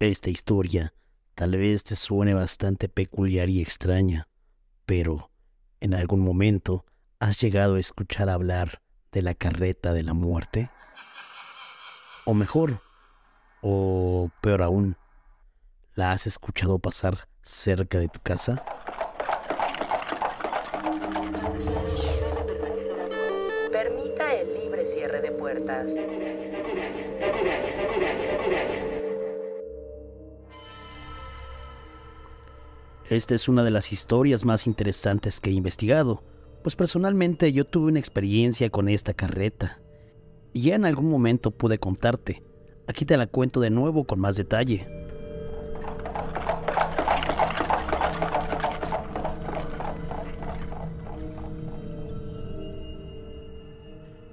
Esta historia tal vez te suene bastante peculiar y extraña, pero ¿en algún momento has llegado a escuchar hablar de la carreta de la muerte? O mejor, o peor aún, ¿la has escuchado pasar cerca de tu casa? Permita el libre cierre de puertas. Esta es una de las historias más interesantes que he investigado, pues personalmente yo tuve una experiencia con esta carreta, y ya en algún momento pude contarte. Aquí te la cuento de nuevo con más detalle.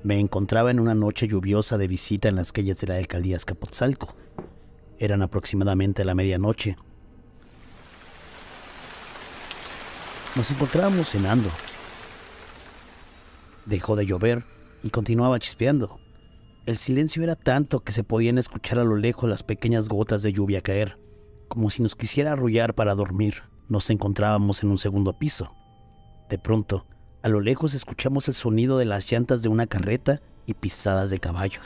Me encontraba en una noche lluviosa de visita en las calles de la alcaldía Azcapotzalco. Eran aproximadamente la medianoche. Nos encontrábamos cenando. Dejó de llover y continuaba chispeando. El silencio era tanto que se podían escuchar a lo lejos las pequeñas gotas de lluvia caer, como si nos quisiera arrullar para dormir. Nos encontrábamos en un segundo piso. De pronto, a lo lejos escuchamos el sonido de las llantas de una carreta y pisadas de caballo.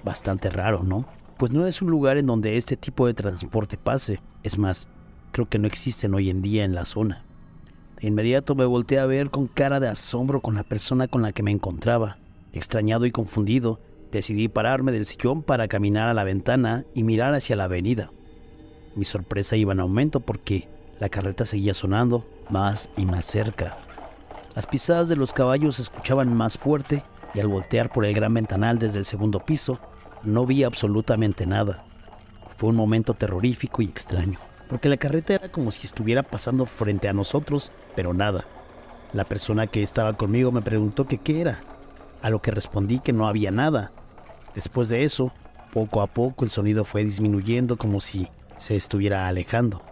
Bastante raro, ¿no? Pues no es un lugar en donde este tipo de transporte pase. Es más, creo que no existen hoy en día en la zona. De inmediato me volteé a ver con cara de asombro con la persona con la que me encontraba. Extrañado y confundido, decidí pararme del sillón para caminar a la ventana y mirar hacia la avenida. Mi sorpresa iba en aumento porque la carreta seguía sonando más y más cerca. Las pisadas de los caballos se escuchaban más fuerte y al voltear por el gran ventanal desde el segundo piso, no vi absolutamente nada. Fue un momento terrorífico y extraño, porque la carreta era como si estuviera pasando frente a nosotros, pero nada. La persona que estaba conmigo me preguntó que qué era, a lo que respondí que no había nada. Después de eso, poco a poco el sonido fue disminuyendo como si se estuviera alejando.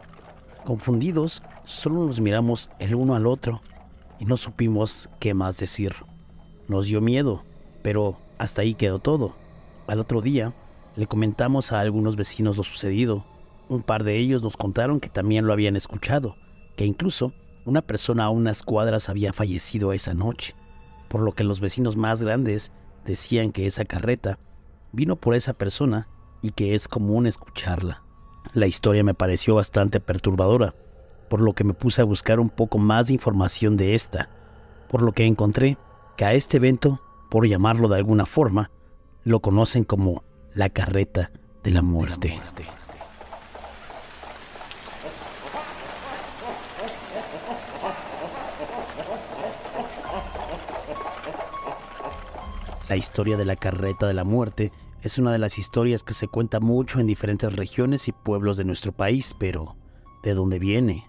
Confundidos, solo nos miramos el uno al otro y no supimos qué más decir. Nos dio miedo, pero hasta ahí quedó todo. Al otro día, le comentamos a algunos vecinos lo sucedido. Un par de ellos nos contaron que también lo habían escuchado, que incluso una persona a unas cuadras había fallecido esa noche, por lo que los vecinos más grandes decían que esa carreta vino por esa persona y que es común escucharla. La historia me pareció bastante perturbadora, por lo que me puse a buscar un poco más de información de esta, por lo que encontré que a este evento, por llamarlo de alguna forma, lo conocen como la carreta de la muerte. La historia de la carreta de la muerte es una de las historias que se cuenta mucho en diferentes regiones y pueblos de nuestro país, pero ¿de dónde viene?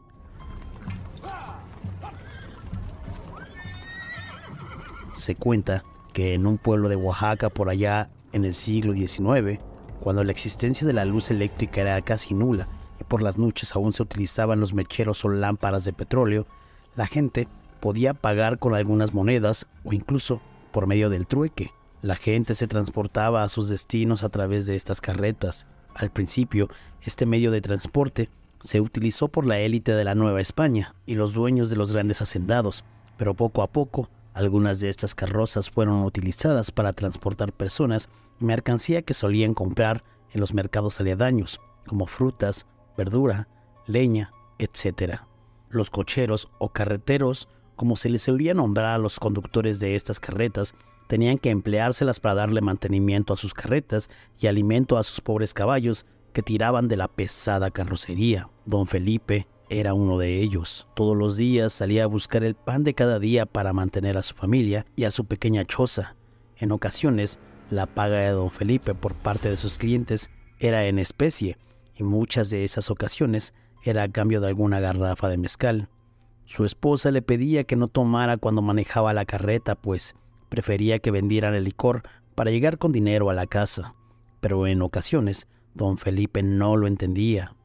Se cuenta que en un pueblo de Oaxaca por allá en el siglo XIX, cuando la existencia de la luz eléctrica era casi nula y por las noches aún se utilizaban los mecheros o lámparas de petróleo, la gente podía pagar con algunas monedas o incluso por medio del trueque. La gente se transportaba a sus destinos a través de estas carretas. Al principio, este medio de transporte se utilizó por la élite de la Nueva España y los dueños de los grandes hacendados, pero poco a poco algunas de estas carrozas fueron utilizadas para transportar personas y mercancía que solían comprar en los mercados aledaños, como frutas, verdura, leña, etc. Los cocheros o carreteros, como se les solía nombrar a los conductores de estas carretas, tenían que empleárselas para darle mantenimiento a sus carretas y alimento a sus pobres caballos que tiraban de la pesada carrocería. Don Felipe era uno de ellos. Todos los días salía a buscar el pan de cada día para mantener a su familia y a su pequeña choza. En ocasiones, la paga de don Felipe por parte de sus clientes era en especie, y muchas de esas ocasiones era a cambio de alguna garrafa de mezcal. Su esposa le pedía que no tomara cuando manejaba la carreta, pues prefería que vendieran el licor para llegar con dinero a la casa. Pero en ocasiones, don Felipe no lo entendía.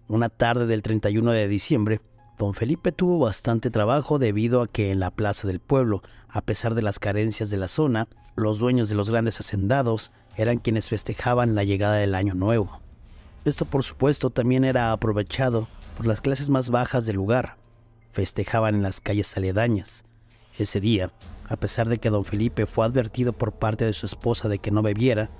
Una tarde del 31 de diciembre, Don Felipe tuvo bastante trabajo debido a que en la plaza del pueblo, a pesar de las carencias de la zona, los dueños de los grandes hacendados eran quienes festejaban la llegada del año nuevo. Esto, por supuesto, también era aprovechado por las clases más bajas del lugar. Festejaban en las calles aledañas. Ese día, a pesar de que don Felipe fue advertido por parte de su esposa de que no bebiera,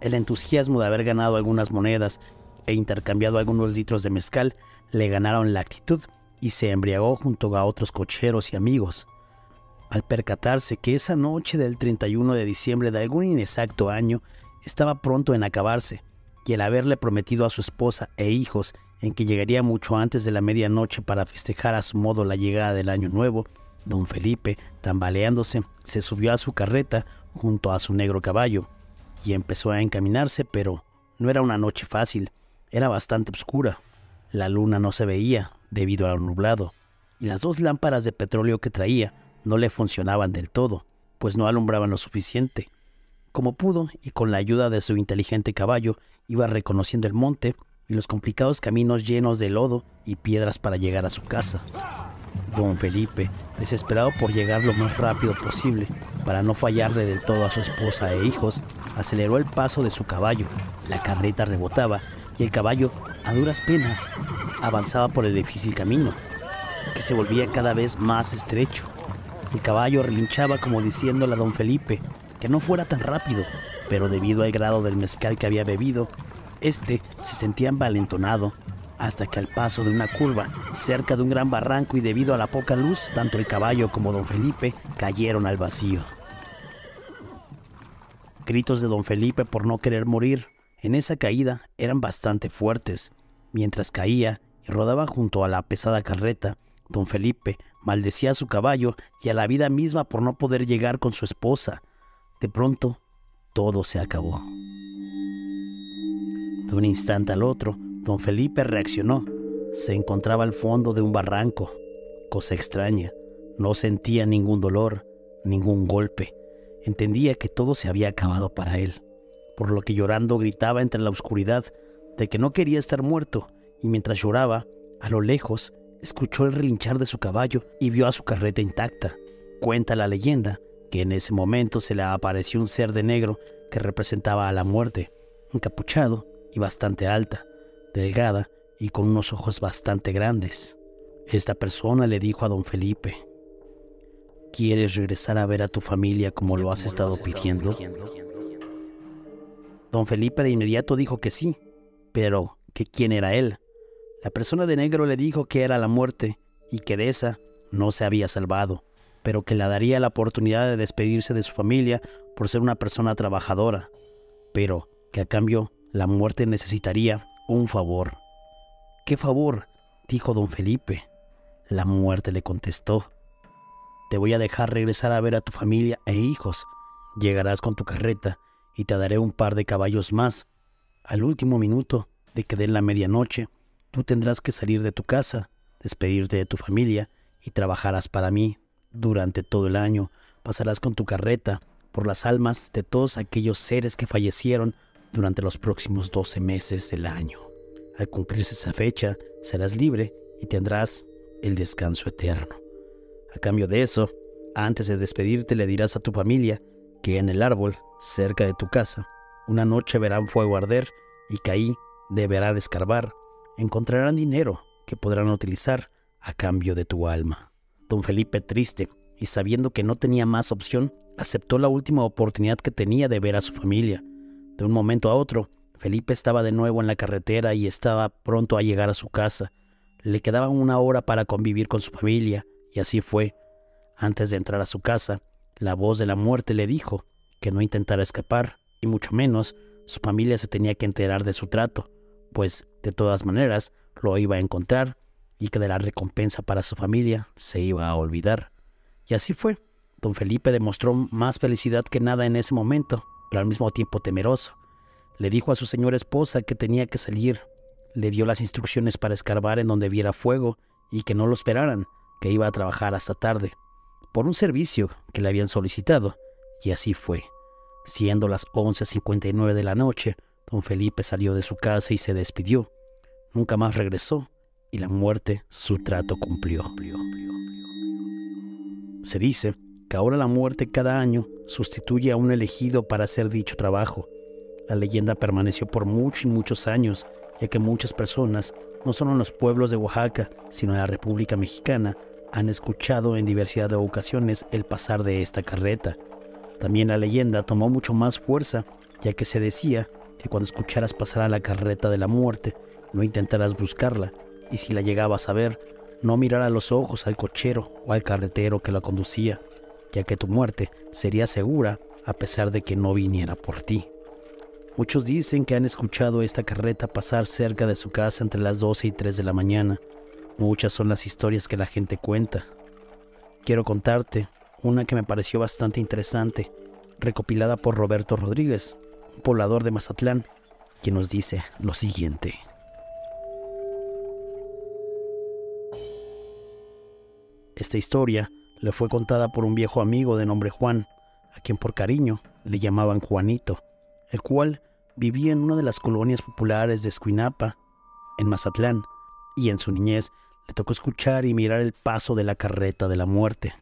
el entusiasmo de haber ganado algunas monedas e intercambiado algunos litros de mezcal le ganaron la actitud y se embriagó junto a otros cocheros y amigos. Al percatarse que esa noche del 31 de diciembre de algún inexacto año estaba pronto en acabarse, y el haberle prometido a su esposa e hijos en que llegaría mucho antes de la medianoche para festejar a su modo la llegada del año nuevo, don Felipe, tambaleándose, se subió a su carreta junto a su negro caballo y empezó a encaminarse, pero no era una noche fácil, era bastante oscura. La luna no se veía debido al nublado, y las 2 lámparas de petróleo que traía no le funcionaban del todo, pues no alumbraban lo suficiente. Como pudo, y con la ayuda de su inteligente caballo, iba reconociendo el monte y los complicados caminos llenos de lodo y piedras para llegar a su casa. Don Felipe, desesperado por llegar lo más rápido posible para no fallarle del todo a su esposa e hijos, aceleró el paso de su caballo. La carreta rebotaba y el caballo, a duras penas, avanzaba por el difícil camino, que se volvía cada vez más estrecho. El caballo relinchaba como diciéndole a don Felipe que no fuera tan rápido, pero debido al grado del mezcal que había bebido, se sentía envalentonado, hasta que al paso de una curva, cerca de un gran barranco y debido a la poca luz, tanto el caballo como don Felipe cayeron al vacío. Gritos de don Felipe por no querer morir en esa caída eran bastante fuertes. Mientras caía y rodaba junto a la pesada carreta, don Felipe maldecía a su caballo y a la vida misma por no poder llegar con su esposa. De pronto, todo se acabó. De un instante al otro, don Felipe reaccionó. Se encontraba al fondo de un barranco. Cosa extraña, no sentía ningún dolor, ningún golpe. Entendía que todo se había acabado para él, por lo que llorando gritaba entre la oscuridad de que no quería estar muerto, y mientras lloraba, a lo lejos, escuchó el relinchar de su caballo y vio a su carreta intacta. Cuenta la leyenda que en ese momento se le apareció un ser de negro que representaba a la muerte, encapuchado y bastante alta, delgada y con unos ojos bastante grandes. Esta persona le dijo a don Felipe: ¿quieres regresar a ver a tu familia como lo has estado pidiendo? Don Felipe de inmediato dijo que sí, pero que quién era él. La persona de negro le dijo que era la muerte y que de esa no se había salvado, pero que le daría la oportunidad de despedirse de su familia por ser una persona trabajadora, pero que a cambio la muerte necesitaría un favor. ¿Qué favor?, dijo don Felipe. La muerte le contestó: te voy a dejar regresar a ver a tu familia e hijos. Llegarás con tu carreta y te daré un par de caballos más. Al último minuto de que den la medianoche, tú tendrás que salir de tu casa, despedirte de tu familia y trabajarás para mí. Durante todo el año pasarás con tu carreta por las almas de todos aquellos seres que fallecieron durante los próximos 12 meses del año. Al cumplirse esa fecha, serás libre y tendrás el descanso eterno. A cambio de eso, antes de despedirte le dirás a tu familia que en el árbol, cerca de tu casa, una noche verán fuego arder y que ahí deberán escarbar. Encontrarán dinero que podrán utilizar a cambio de tu alma. Don Felipe, triste y sabiendo que no tenía más opción, aceptó la última oportunidad que tenía de ver a su familia. De un momento a otro, Felipe estaba de nuevo en la carretera y estaba pronto a llegar a su casa. Le quedaba 1 hora para convivir con su familia, y así fue. Antes de entrar a su casa, la voz de la muerte le dijo que no intentara escapar, y mucho menos su familia se tenía que enterar de su trato, pues de todas maneras lo iba a encontrar y que de la recompensa para su familia se iba a olvidar. Y así fue. Don Felipe demostró más felicidad que nada en ese momento, pero al mismo tiempo temeroso. Le dijo a su señora esposa que tenía que salir. Le dio las instrucciones para escarbar en donde viera fuego y que no lo esperaran, que iba a trabajar hasta tarde, por un servicio que le habían solicitado, y así fue. Siendo las 11:59 de la noche, don Felipe salió de su casa y se despidió. Nunca más regresó, y la muerte su trato cumplió. Se dice que ahora la muerte cada año sustituye a un elegido para hacer dicho trabajo. La leyenda permaneció por muchos años, ya que muchas personas, no solo en los pueblos de Oaxaca, sino en la República Mexicana, han escuchado en diversidad de ocasiones el pasar de esta carreta. También la leyenda tomó mucho más fuerza, ya que se decía que cuando escucharas pasar a la carreta de la muerte, no intentaras buscarla, y si la llegabas a ver, no mirar a los ojos al cochero o al carretero que la conducía, ya que tu muerte sería segura a pesar de que no viniera por ti. Muchos dicen que han escuchado esta carreta pasar cerca de su casa entre las 12 y 3 de la mañana. Muchas son las historias que la gente cuenta. Quiero contarte una que me pareció bastante interesante, recopilada por Roberto Rodríguez, un poblador de Mazatlán, quien nos dice lo siguiente. Esta historia le fue contada por un viejo amigo de nombre Juan, a quien por cariño le llamaban Juanito, el cual vivía en una de las colonias populares de Escuinapa, en Mazatlán, y en su niñez le tocó escuchar y mirar el paso de la carreta de la muerte.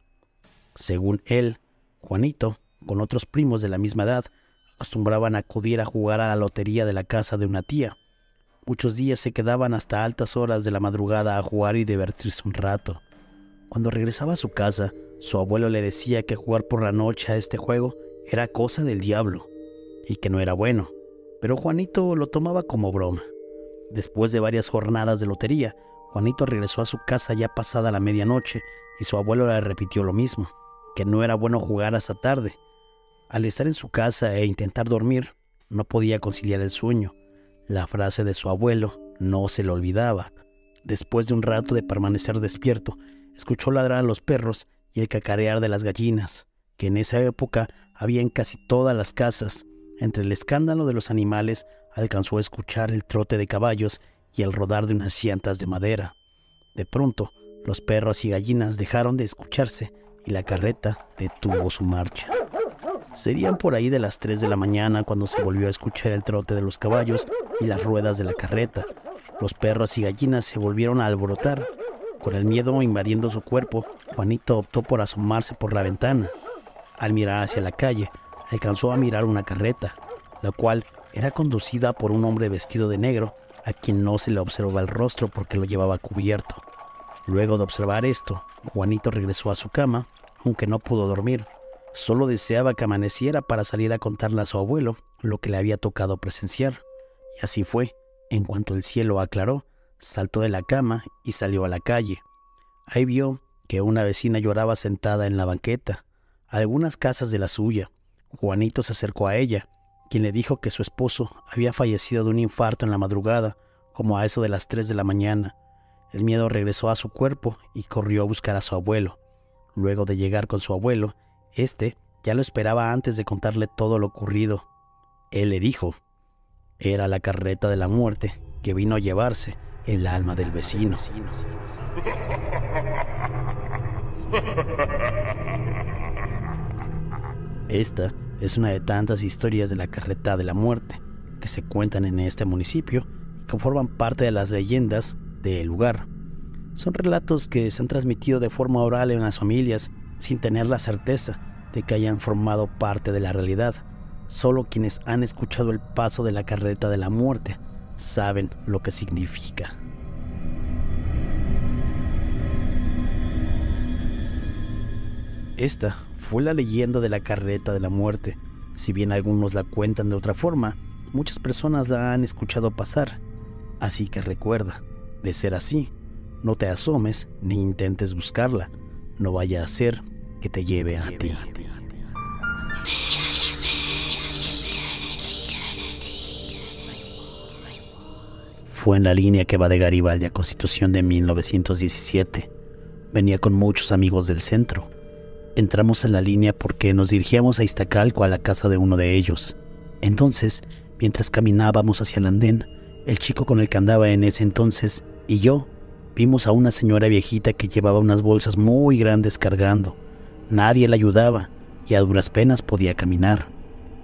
Según él, Juanito, con otros primos de la misma edad, acostumbraban a acudir a jugar a la lotería de la casa de una tía. Muchos días se quedaban hasta altas horas de la madrugada a jugar y divertirse un rato. Cuando regresaba a su casa, su abuelo le decía que jugar por la noche a este juego era cosa del diablo y que no era bueno, pero Juanito lo tomaba como broma. Después de varias jornadas de lotería, Juanito regresó a su casa ya pasada la medianoche y su abuelo le repitió lo mismo, que no era bueno jugar hasta tarde. Al estar en su casa e intentar dormir, no podía conciliar el sueño. La frase de su abuelo no se le olvidaba. Después de un rato de permanecer despierto, escuchó ladrar a los perros y el cacarear de las gallinas, que en esa época había en casi todas las casas. Entre el escándalo de los animales, alcanzó a escuchar el trote de caballos y el rodar de unas llantas de madera. De pronto, los perros y gallinas dejaron de escucharse y la carreta detuvo su marcha. Serían por ahí de las 3 de la mañana cuando se volvió a escuchar el trote de los caballos y las ruedas de la carreta. Los perros y gallinas se volvieron a alborotar. Con el miedo invadiendo su cuerpo, Juanito optó por asomarse por la ventana. Al mirar hacia la calle, alcanzó a mirar una carreta, la cual era conducida por un hombre vestido de negro, a quien no se le observaba el rostro porque lo llevaba cubierto. Luego de observar esto, Juanito regresó a su cama, aunque no pudo dormir. Solo deseaba que amaneciera para salir a contarle a su abuelo lo que le había tocado presenciar. Y así fue. En cuanto el cielo aclaró, saltó de la cama y salió a la calle. Ahí vio que una vecina lloraba sentada en la banqueta, a algunas casas de la suya. Juanito se acercó a ella, quien le dijo que su esposo había fallecido de un infarto en la madrugada, como a eso de las 3 de la mañana. El miedo regresó a su cuerpo y corrió a buscar a su abuelo. Luego de llegar con su abuelo, este ya lo esperaba antes de contarle todo lo ocurrido. Él le dijo: era la carreta de la muerte que vino a llevarse el alma del vecino. Esta es una de tantas historias de la carreta de la muerte que se cuentan en este municipio y que forman parte de las leyendas del lugar. Son relatos que se han transmitido de forma oral en las familias sin tener la certeza de que hayan formado parte de la realidad. Solo quienes han escuchado el paso de la carreta de la muerte saben lo que significa. Esta fue la leyenda de la carreta de la muerte. Si bien algunos la cuentan de otra forma, muchas personas la han escuchado pasar. Así que recuerda, de ser así, no te asomes ni intentes buscarla. No vaya a ser que te lleve a ti. Fue en la línea que va de Garibaldi a Constitución de 1917. Venía con muchos amigos del centro. Entramos en la línea porque nos dirigíamos a Iztacalco, a la casa de uno de ellos. Entonces, mientras caminábamos hacia el andén, el chico con el que andaba en ese entonces y yo vimos a una señora viejita que llevaba unas bolsas muy grandes cargando. Nadie la ayudaba y a duras penas podía caminar.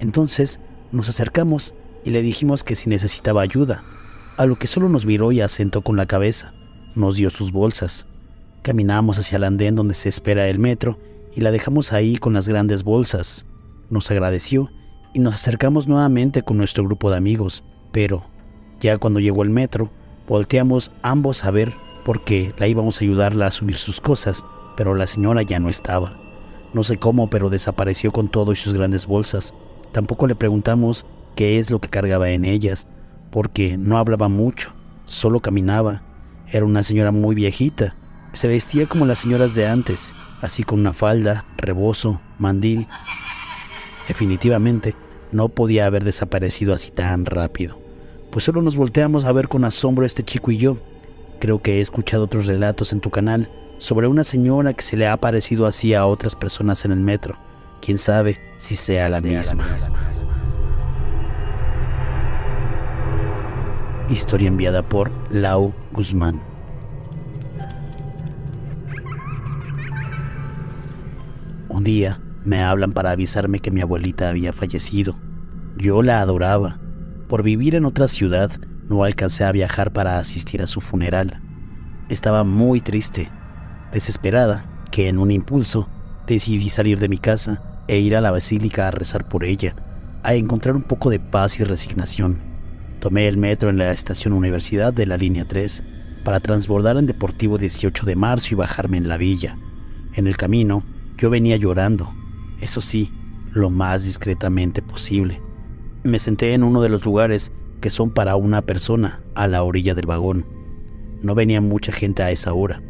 Entonces nos acercamos y le dijimos que si necesitaba ayuda, a lo que solo nos miró y asentó con la cabeza. nos dio sus bolsas. Caminamos hacia el andén donde se espera el metro y la dejamos ahí con las grandes bolsas. Nos agradeció y nos acercamos nuevamente con nuestro grupo de amigos, pero ya cuando llegó el metro, volteamos ambos a ver porque la íbamos a ayudarla a subir sus cosas, pero la señora ya no estaba. No sé cómo, pero desapareció con todo y sus grandes bolsas. Tampoco le preguntamos qué es lo que cargaba en ellas, porque no hablaba mucho, solo caminaba. Era una señora muy viejita. Se vestía como las señoras de antes, así con una falda, rebozo, mandil. Definitivamente no podía haber desaparecido así tan rápido. Pues solo nos volteamos a ver con asombro este chico y yo. Creo que he escuchado otros relatos en tu canal sobre una señora que se le ha aparecido así a otras personas en el metro. Quién sabe si sea la misma. Historia enviada por Lau Guzmán. Un día me hablan para avisarme que mi abuelita había fallecido. Yo la adoraba. Por vivir en otra ciudad, no alcancé a viajar para asistir a su funeral. Estaba muy triste, desesperada, que en un impulso decidí salir de mi casa e ir a la basílica a rezar por ella, a encontrar un poco de paz y resignación. Tomé el metro en la estación Universidad de la línea 3 para transbordar en Deportivo 18 de marzo y bajarme en la villa. En el camino, yo venía llorando, eso sí, lo más discretamente posible. Me senté en uno de los lugares que son para una persona, a la orilla del vagón. No venía mucha gente a esa hora.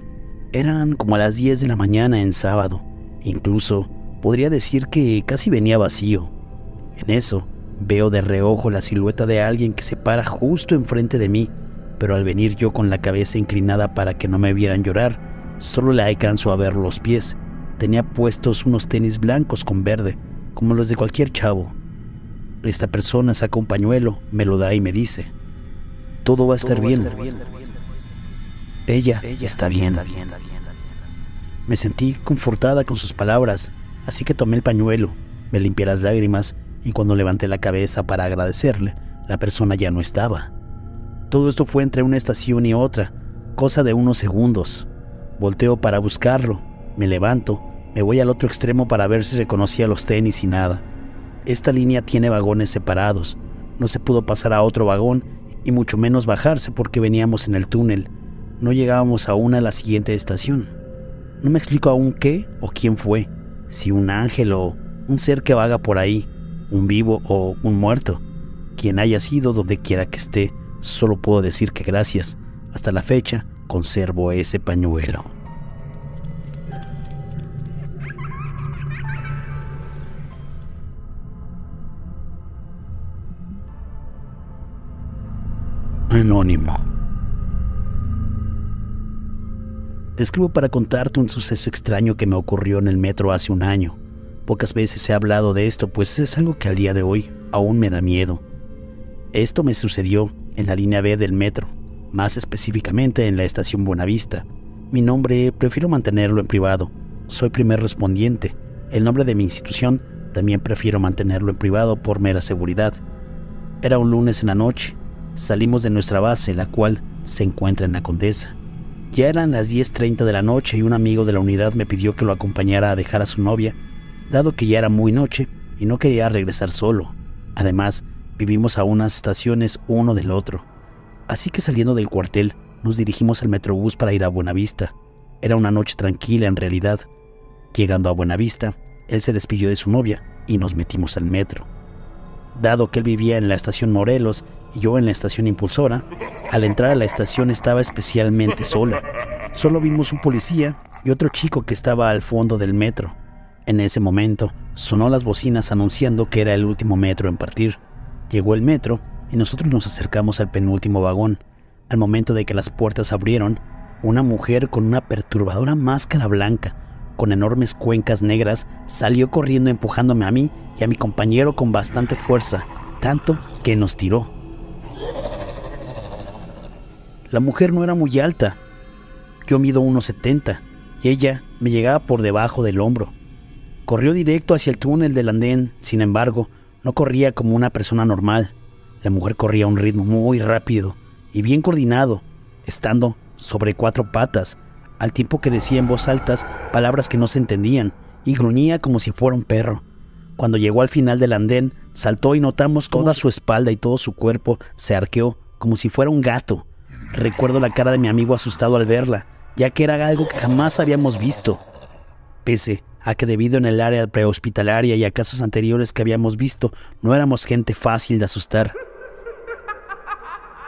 Eran como a las 10 de la mañana en sábado. Incluso podría decir que casi venía vacío. En eso, veo de reojo la silueta de alguien que se para justo enfrente de mí, pero al venir yo con la cabeza inclinada para que no me vieran llorar, solo le alcanzo a ver los pies. Tenía puestos unos tenis blancos con verde, como los de cualquier chavo. Esta persona saca un pañuelo, me lo da y me dice: todo va a estar bien. Ella está bien. Me sentí confortada con sus palabras, así que tomé el pañuelo, me limpié las lágrimas y cuando levanté la cabeza para agradecerle, la persona ya no estaba. Todo esto fue entre una estación y otra, cosa de unos segundos. Volteo para buscarlo, me levanto, me voy al otro extremo para ver si reconocía los tenis y nada. Esta línea tiene vagones separados, no se pudo pasar a otro vagón y mucho menos bajarse porque veníamos en el túnel. No llegábamos aún a la siguiente estación. No me explico aún qué o quién fue, si un ángel o un ser que vaga por ahí, un vivo o un muerto. Quien haya sido, donde quiera que esté, solo puedo decir que gracias. Hasta la fecha conservo ese pañuelo. Anónimo. Te escribo para contarte un suceso extraño que me ocurrió en el metro hace un año. Pocas veces he hablado de esto, pues es algo que al día de hoy aún me da miedo. Esto me sucedió en la línea B del metro, más específicamente en la estación Buenavista. Mi nombre prefiero mantenerlo en privado. Soy primer respondiente. El nombre de mi institución también prefiero mantenerlo en privado por mera seguridad. Era un lunes en la noche. Salimos de nuestra base, la cual se encuentra en la Condesa. Ya eran las 10:30 de la noche y un amigo de la unidad me pidió que lo acompañara a dejar a su novia, dado que ya era muy noche y no quería regresar solo. Además, vivimos a unas estaciones uno del otro. Así que saliendo del cuartel, nos dirigimos al Metrobús para ir a Buenavista. Era una noche tranquila en realidad. Llegando a Buenavista, él se despidió de su novia y nos metimos al metro. Dado que él vivía en la estación Morelos y yo en la estación Impulsora, al entrar a la estación estaba especialmente sola. Solo vimos un policía y otro chico que estaba al fondo del metro. En ese momento, sonó las bocinas anunciando que era el último metro en partir. Llegó el metro y nosotros nos acercamos al penúltimo vagón. Al momento de que las puertas abrieron, una mujer con una perturbadora máscara blanca, con enormes cuencas negras, salió corriendo empujándome a mí y a mi compañero con bastante fuerza, tanto que nos tiró. La mujer no era muy alta. Yo mido 1,70 y ella me llegaba por debajo del hombro. Corrió directo hacia el túnel del andén, sin embargo, no corría como una persona normal. La mujer corría a un ritmo muy rápido y bien coordinado, estando sobre 4 patas, al tiempo que decía en voz alta palabras que no se entendían, y gruñía como si fuera un perro. Cuando llegó al final del andén, saltó y notamos toda su espalda y todo su cuerpo se arqueó como si fuera un gato. Recuerdo la cara de mi amigo asustado al verla, ya que era algo que jamás habíamos visto. Pese a que debido en el área prehospitalaria y a casos anteriores que habíamos visto, no éramos gente fácil de asustar.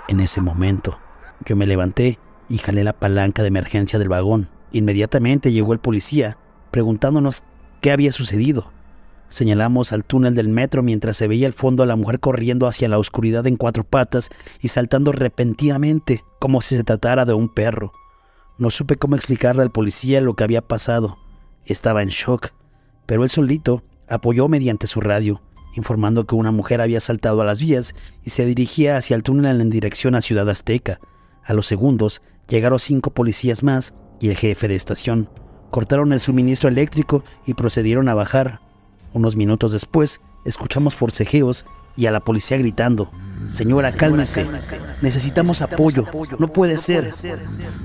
En ese momento, yo me levanté y jalé la palanca de emergencia del vagón. Inmediatamente llegó el policía, preguntándonos qué había sucedido. Señalamos al túnel del metro mientras se veía al fondo a la mujer corriendo hacia la oscuridad en 4 patas y saltando repentinamente, como si se tratara de un perro. No supe cómo explicarle al policía lo que había pasado. Estaba en shock, pero él solito apoyó mediante su radio, informando que una mujer había saltado a las vías y se dirigía hacia el túnel en dirección a Ciudad Azteca. A los segundos llegaron 5 policías más y el jefe de estación. Cortaron el suministro eléctrico y procedieron a bajar. Unos minutos después, escuchamos forcejeos y a la policía gritando: «Señora, cálmese, necesitamos apoyo, no puede ser».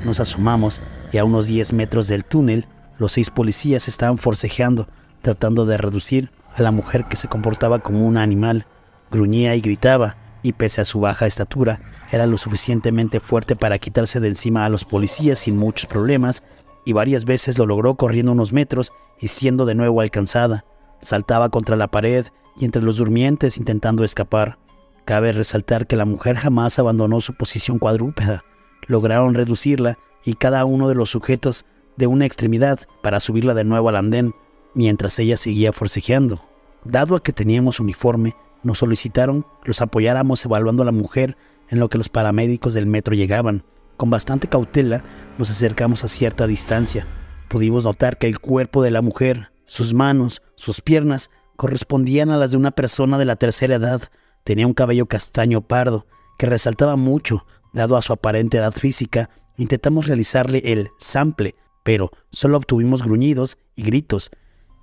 Nos asomamos y a unos 10 metros del túnel, los 6 policías estaban forcejeando, tratando de reducir a la mujer que se comportaba como un animal. Gruñía y gritaba, y pese a su baja estatura, era lo suficientemente fuerte para quitarse de encima a los policías sin muchos problemas, y varias veces lo logró corriendo unos metros y siendo de nuevo alcanzada. Saltaba contra la pared y entre los durmientes intentando escapar. Cabe resaltar que la mujer jamás abandonó su posición cuadrúpeda. Lograron reducirla y cada uno de los sujetos de una extremidad para subirla de nuevo al andén, mientras ella seguía forcejeando. Dado a que teníamos uniforme, nos solicitaron los apoyáramos evaluando a la mujer en lo que los paramédicos del metro llegaban. Con bastante cautela nos acercamos a cierta distancia. Pudimos notar que el cuerpo de la mujer, sus manos, sus piernas, correspondían a las de una persona de la tercera edad. Tenía un cabello castaño pardo, que resaltaba mucho, dado a su aparente edad física. Intentamos realizarle el sample, pero solo obtuvimos gruñidos y gritos.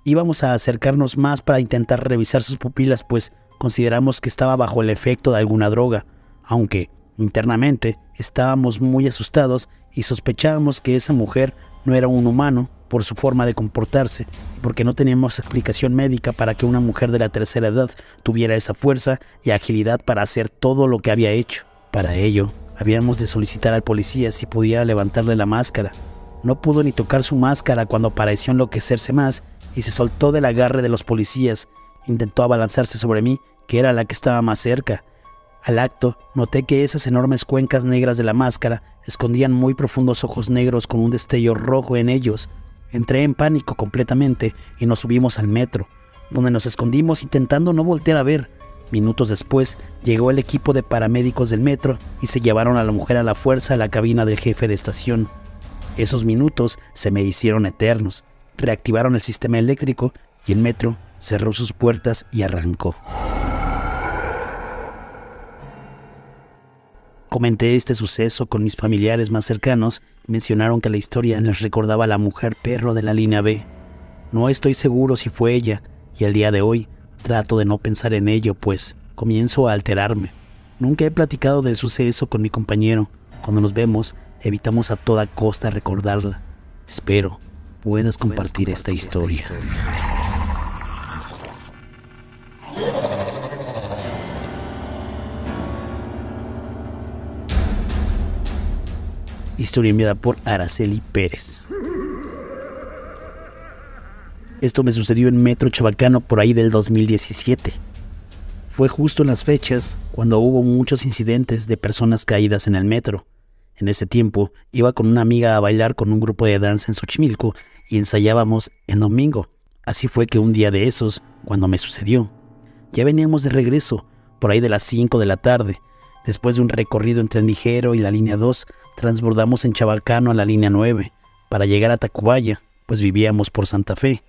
Íbamos a acercarnos más para intentar revisar sus pupilas, pues consideramos que estaba bajo el efecto de alguna droga, aunque internamente estábamos muy asustados y sospechábamos que esa mujer no era un humano por su forma de comportarse, y porque no teníamos explicación médica para que una mujer de la tercera edad tuviera esa fuerza y agilidad para hacer todo lo que había hecho. Para ello, habíamos de solicitar al policía si pudiera levantarle la máscara. No pudo ni tocar su máscara cuando pareció enloquecerse más y se soltó del agarre de los policías. Intentó abalanzarse sobre mí, que era la que estaba más cerca. Al acto, noté que esas enormes cuencas negras de la máscara escondían muy profundos ojos negros con un destello rojo en ellos. Entré en pánico completamente y nos subimos al metro, donde nos escondimos intentando no voltear a ver. Minutos después, llegó el equipo de paramédicos del metro y se llevaron a la mujer a la fuerza a la cabina del jefe de estación. Esos minutos se me hicieron eternos. Reactivaron el sistema eléctrico y el metro cerró sus puertas y arrancó. Comenté este suceso con mis familiares más cercanos. Mencionaron que la historia les recordaba a la mujer perro de la línea B. No estoy seguro si fue ella, y al día de hoy trato de no pensar en ello, pues comienzo a alterarme. Nunca he platicado del suceso con mi compañero. Cuando nos vemos, evitamos a toda costa recordarla. Espero puedas compartir esta historia. Historia enviada por Araceli Pérez. Esto me sucedió en Metro Chabacano por ahí del 2017. Fue justo en las fechas cuando hubo muchos incidentes de personas caídas en el metro. En ese tiempo iba con una amiga a bailar con un grupo de danza en Xochimilco y ensayábamos en domingo. Así fue que un día de esos, cuando me sucedió, ya veníamos de regreso, por ahí de las 5 de la tarde. Después de un recorrido entre el ligero y la línea 2, transbordamos en Chabacano a la línea 9 para llegar a Tacubaya, pues vivíamos por Santa Fe.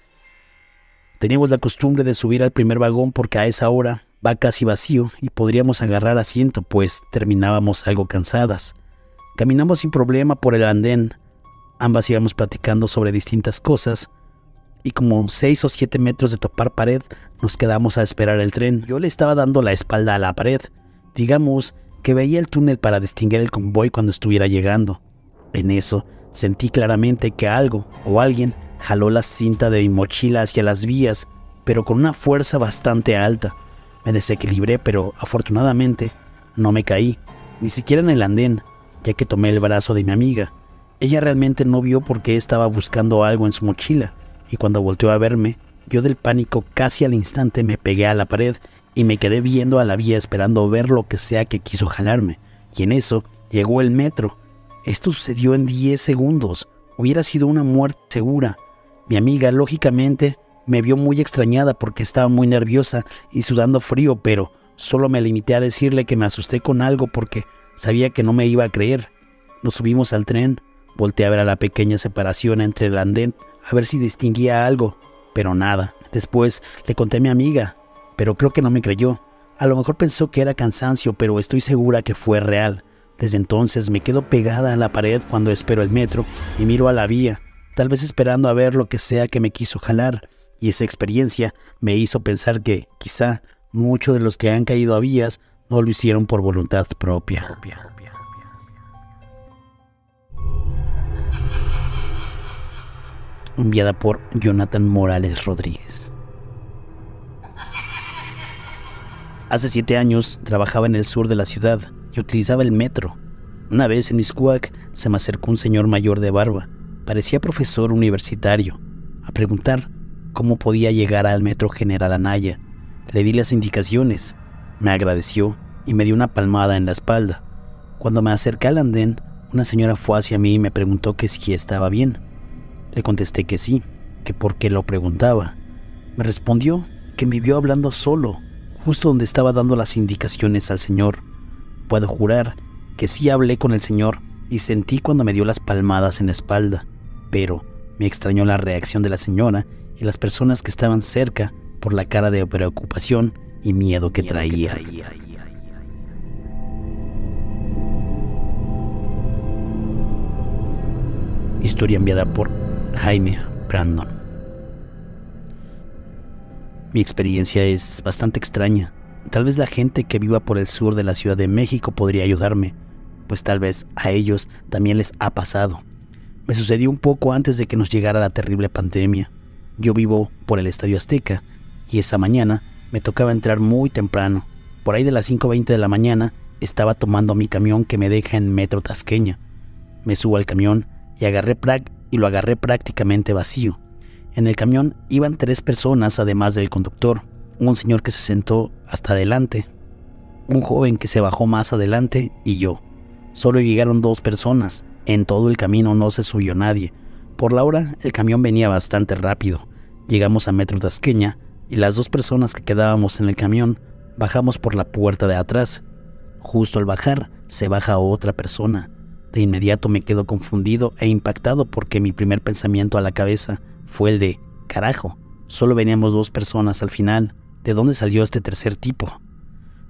Teníamos la costumbre de subir al primer vagón porque a esa hora va casi vacío y podríamos agarrar asiento, pues terminábamos algo cansadas. Caminamos sin problema por el andén. Ambas íbamos platicando sobre distintas cosas y como 6 o 7 metros de topar pared nos quedamos a esperar el tren. Yo le estaba dando la espalda a la pared. Digamos que veía el túnel para distinguir el convoy cuando estuviera llegando. En eso, sentí claramente que algo o alguien jaló la cinta de mi mochila hacia las vías, pero con una fuerza bastante alta. Me desequilibré, pero afortunadamente no me caí, ni siquiera en el andén, ya que tomé el brazo de mi amiga. Ella realmente no vio por qué estaba buscando algo en su mochila, y cuando volteó a verme, yo del pánico casi al instante me pegué a la pared y me quedé viendo a la vía esperando ver lo que sea que quiso jalarme. Y en eso llegó el metro. Esto sucedió en 10 segundos. Hubiera sido una muerte segura. Mi amiga, lógicamente, me vio muy extrañada porque estaba muy nerviosa y sudando frío, pero solo me limité a decirle que me asusté con algo porque sabía que no me iba a creer. Nos subimos al tren, volteé a ver a la pequeña separación entre el andén a ver si distinguía algo, pero nada. Después le conté a mi amiga, pero creo que no me creyó. A lo mejor pensó que era cansancio, pero estoy segura que fue real. Desde entonces me quedo pegada a la pared cuando espero el metro y miro a la vía, tal vez esperando a ver lo que sea que me quiso jalar, y esa experiencia me hizo pensar que, quizá, muchos de los que han caído a vías no lo hicieron por voluntad propia. Enviada por Jonathan Morales Rodríguez. Hace 7 años trabajaba en el sur de la ciudad y utilizaba el metro. Una vez en Miscuac se me acercó un señor mayor de barba, parecía profesor universitario, a preguntar cómo podía llegar al metro General Anaya. Le di las indicaciones, me agradeció y me dio una palmada en la espalda. Cuando me acerqué al andén, una señora fue hacia mí y me preguntó que si estaba bien. Le contesté que sí, que por qué lo preguntaba. Me respondió que me vio hablando solo, justo donde estaba dando las indicaciones al señor. Puedo jurar que sí hablé con el señor y sentí cuando me dio las palmadas en la espalda, pero me extrañó la reacción de la señora y las personas que estaban cerca por la cara de preocupación y miedo que traía. Historia enviada por Jaime Brandon. Mi experiencia es bastante extraña. Tal vez la gente que viva por el sur de la Ciudad de México podría ayudarme, pues tal vez a ellos también les ha pasado. Me sucedió un poco antes de que nos llegara la terrible pandemia. Yo vivo por el Estadio Azteca y esa mañana me tocaba entrar muy temprano. Por ahí de las 5:20 de la mañana estaba tomando mi camión que me deja en Metro Tasqueña. Me subo al camión y lo agarré prácticamente vacío. En el camión iban 3 personas además del conductor, un señor que se sentó hasta adelante, un joven que se bajó más adelante y yo. Solo llegaron 2 personas, en todo el camino no se subió nadie. Por la hora el camión venía bastante rápido. Llegamos a Metro Tasqueña y las 2 personas que quedábamos en el camión bajamos por la puerta de atrás. Justo al bajar se baja otra persona. De inmediato me quedo confundido e impactado porque mi primer pensamiento a la cabeza fue el de «Carajo, solo veníamos 2 personas al final, ¿de dónde salió este tercer tipo?».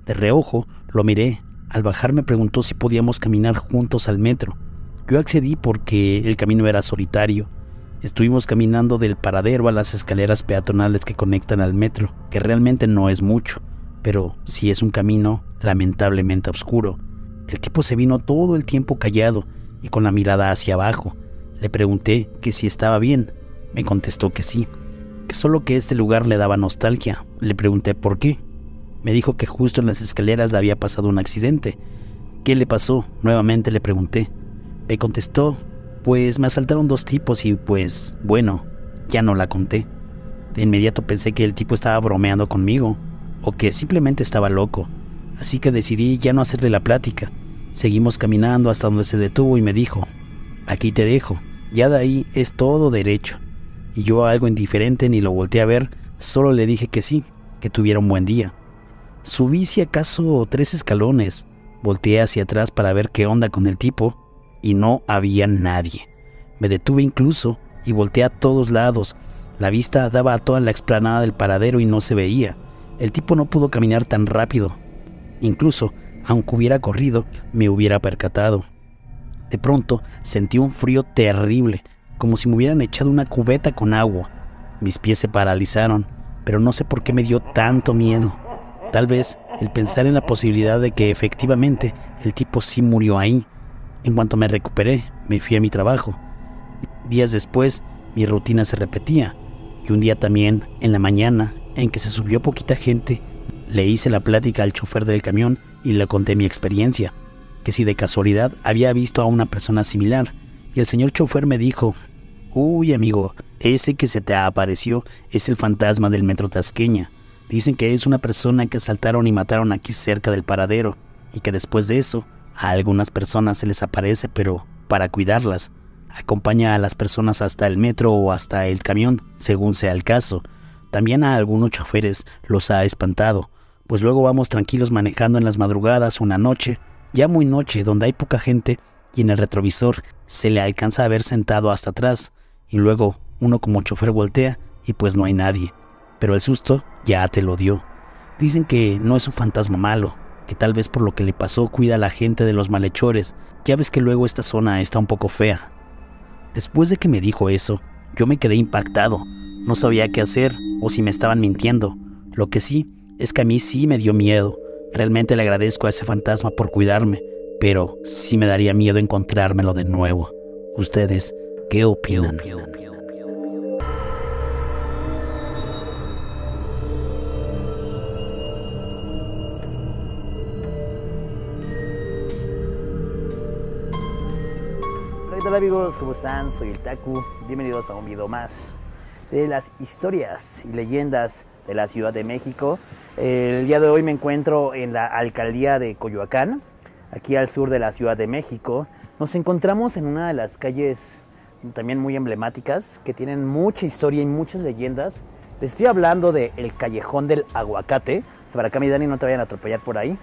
De reojo lo miré. Al bajar me preguntó si podíamos caminar juntos al metro. Yo accedí porque el camino era solitario. Estuvimos caminando del paradero a las escaleras peatonales que conectan al metro, que realmente no es mucho, pero sí es un camino lamentablemente oscuro. El tipo se vino todo el tiempo callado y con la mirada hacia abajo. Le pregunté que si estaba bien. Me contestó que sí, que solo que este lugar le daba nostalgia. Le pregunté por qué. Me dijo que justo en las escaleras le había pasado un accidente. ¿Qué le pasó? Nuevamente le pregunté. Me contestó, pues me asaltaron 2 tipos y pues, bueno, ya no la conté. De inmediato pensé que el tipo estaba bromeando conmigo o que simplemente estaba loco. Así que decidí ya no hacerle la plática. Seguimos caminando hasta donde se detuvo y me dijo, «Aquí te dejo, ya de ahí es todo derecho». Y yo, algo indiferente, ni lo volteé a ver, solo le dije que sí, que tuviera un buen día. Subí si acaso 3 escalones, volteé hacia atrás para ver qué onda con el tipo y no había nadie. Me detuve incluso y volteé a todos lados. La vista daba a toda la explanada del paradero y no se veía. El tipo no pudo caminar tan rápido. Incluso, aunque hubiera corrido, me hubiera percatado. De pronto sentí un frío terrible, como si me hubieran echado una cubeta con agua. Mis pies se paralizaron, pero no sé por qué me dio tanto miedo. Tal vez el pensar en la posibilidad de que efectivamente el tipo sí murió ahí. En cuanto me recuperé, me fui a mi trabajo. Días después, mi rutina se repetía. Y un día también, en la mañana, en que se subió poquita gente, le hice la plática al chofer del camión y le conté mi experiencia, que si de casualidad había visto a una persona similar. Y el señor chofer me dijo: «Uy, amigo, ese que se te apareció es el fantasma del Metro Tasqueña. Dicen que es una persona que asaltaron y mataron aquí cerca del paradero, y que después de eso, a algunas personas se les aparece, pero para cuidarlas. Acompaña a las personas hasta el metro o hasta el camión, según sea el caso. También a algunos choferes los ha espantado, pues luego vamos tranquilos manejando en las madrugadas o una noche, ya muy noche, donde hay poca gente, y en el retrovisor se le alcanza a ver sentado hasta atrás, y luego uno como chofer voltea y pues no hay nadie. Pero el susto ya te lo dio. Dicen que no es un fantasma malo, que tal vez por lo que le pasó cuida a la gente de los malhechores. Ya ves que luego esta zona está un poco fea». Después de que me dijo eso, yo me quedé impactado. No sabía qué hacer o si me estaban mintiendo. Lo que sí es que a mí sí me dio miedo. Realmente le agradezco a ese fantasma por cuidarme, pero sí me daría miedo encontrármelo de nuevo. ¿Ustedes qué opinan? Hola amigos, ¿cómo están? Soy el Taku, bienvenidos a un video más de las historias y leyendas de la Ciudad de México. El día de hoy me encuentro en la alcaldía de Coyoacán, aquí al sur de la Ciudad de México. Nos encontramos en una de las calles también muy emblemáticas que tienen mucha historia y muchas leyendas. Les estoy hablando del Callejón del Aguacate. Para acá mi Dani, no te vayan a atropellar por ahí.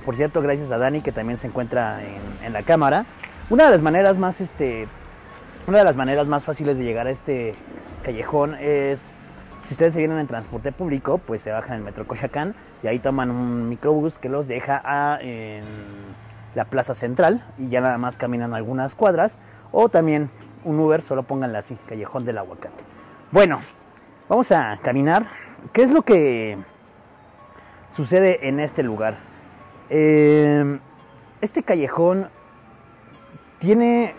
Por cierto, gracias a Dani que también se encuentra en la cámara. Una de las maneras más fáciles de llegar a este callejón es, si ustedes se vienen en transporte público, pues se bajan en el Metro Coyoacán y ahí toman un microbús que los deja en la Plaza Central y ya nada más caminan algunas cuadras, o también un Uber, solo pónganle así, Callejón del Aguacate. Bueno, vamos a caminar. ¿Qué es lo que sucede en este lugar? Este callejón tiene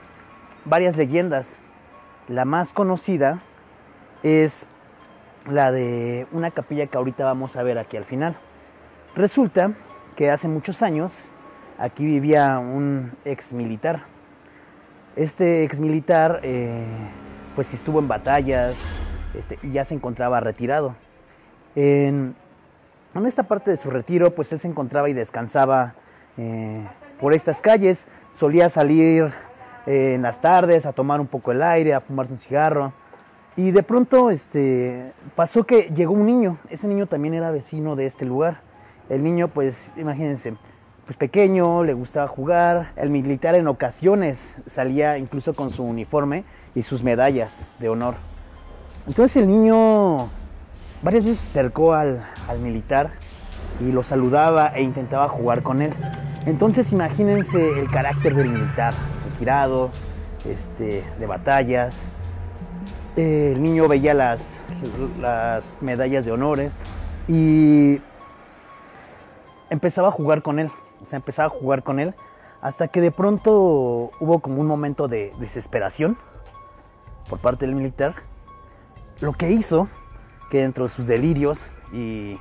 varias leyendas. La más conocida es la de una capilla que ahorita vamos a ver aquí al final. Resulta que hace muchos años aquí vivía un ex militar. Este ex militar pues estuvo en batallas y ya se encontraba retirado. En esta parte de su retiro pues él se encontraba y descansaba por estas calles. Solía salir en las tardes a tomar un poco el aire, a fumarse un cigarro. Y de pronto pasó que llegó un niño. Ese niño también era vecino de este lugar. El niño, pues imagínense, pues pequeño, le gustaba jugar. El militar en ocasiones salía incluso con su uniforme y sus medallas de honor. Entonces el niño varias veces se acercó al militar y lo saludaba e intentaba jugar con él. Entonces imagínense el carácter del militar, retirado, de batallas. El niño veía las medallas de honores y empezaba a jugar con él. Hasta que de pronto hubo como un momento de desesperación por parte del militar. Lo que hizo que dentro de sus delirios y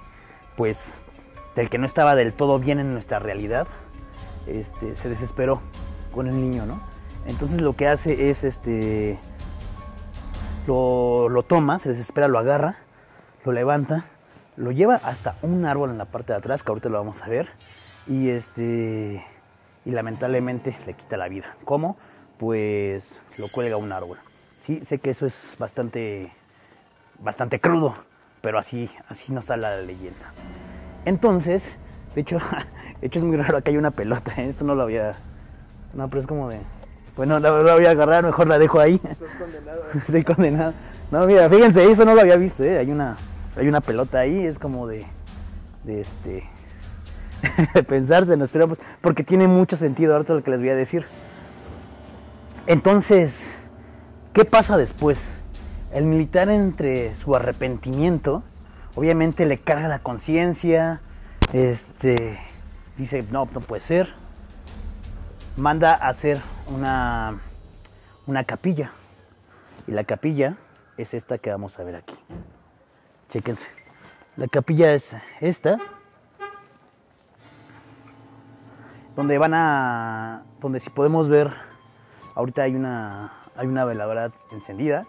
pues del que no estaba del todo bien en nuestra realidad, se desesperó con el niño, ¿no? Entonces lo que hace es lo toma, se desespera, lo agarra, lo levanta, lo lleva hasta un árbol en la parte de atrás, que ahorita lo vamos a ver, y lamentablemente le quita la vida. ¿Cómo? Pues lo cuelga a un árbol. Sí, sé que eso es bastante crudo, pero así nos habla la leyenda. Entonces, de hecho es muy raro, acá hay una pelota, esto no lo había... No, pero es como de... Bueno, la voy a agarrar, mejor la dejo ahí. Estás condenado. Estoy condenado. No, mira, fíjense, eso no lo había visto, Hay una pelota ahí, es como de pensarse, no esperamos, porque tiene mucho sentido ahorita lo que les voy a decir. Entonces, ¿qué pasa después? El militar, entre su arrepentimiento, obviamente le carga la conciencia, dice, no puede ser. manda a hacer una capilla. Y la capilla es esta que vamos a ver aquí. Chéquense. La capilla es esta. Donde si podemos ver, ahorita hay una veladora encendida.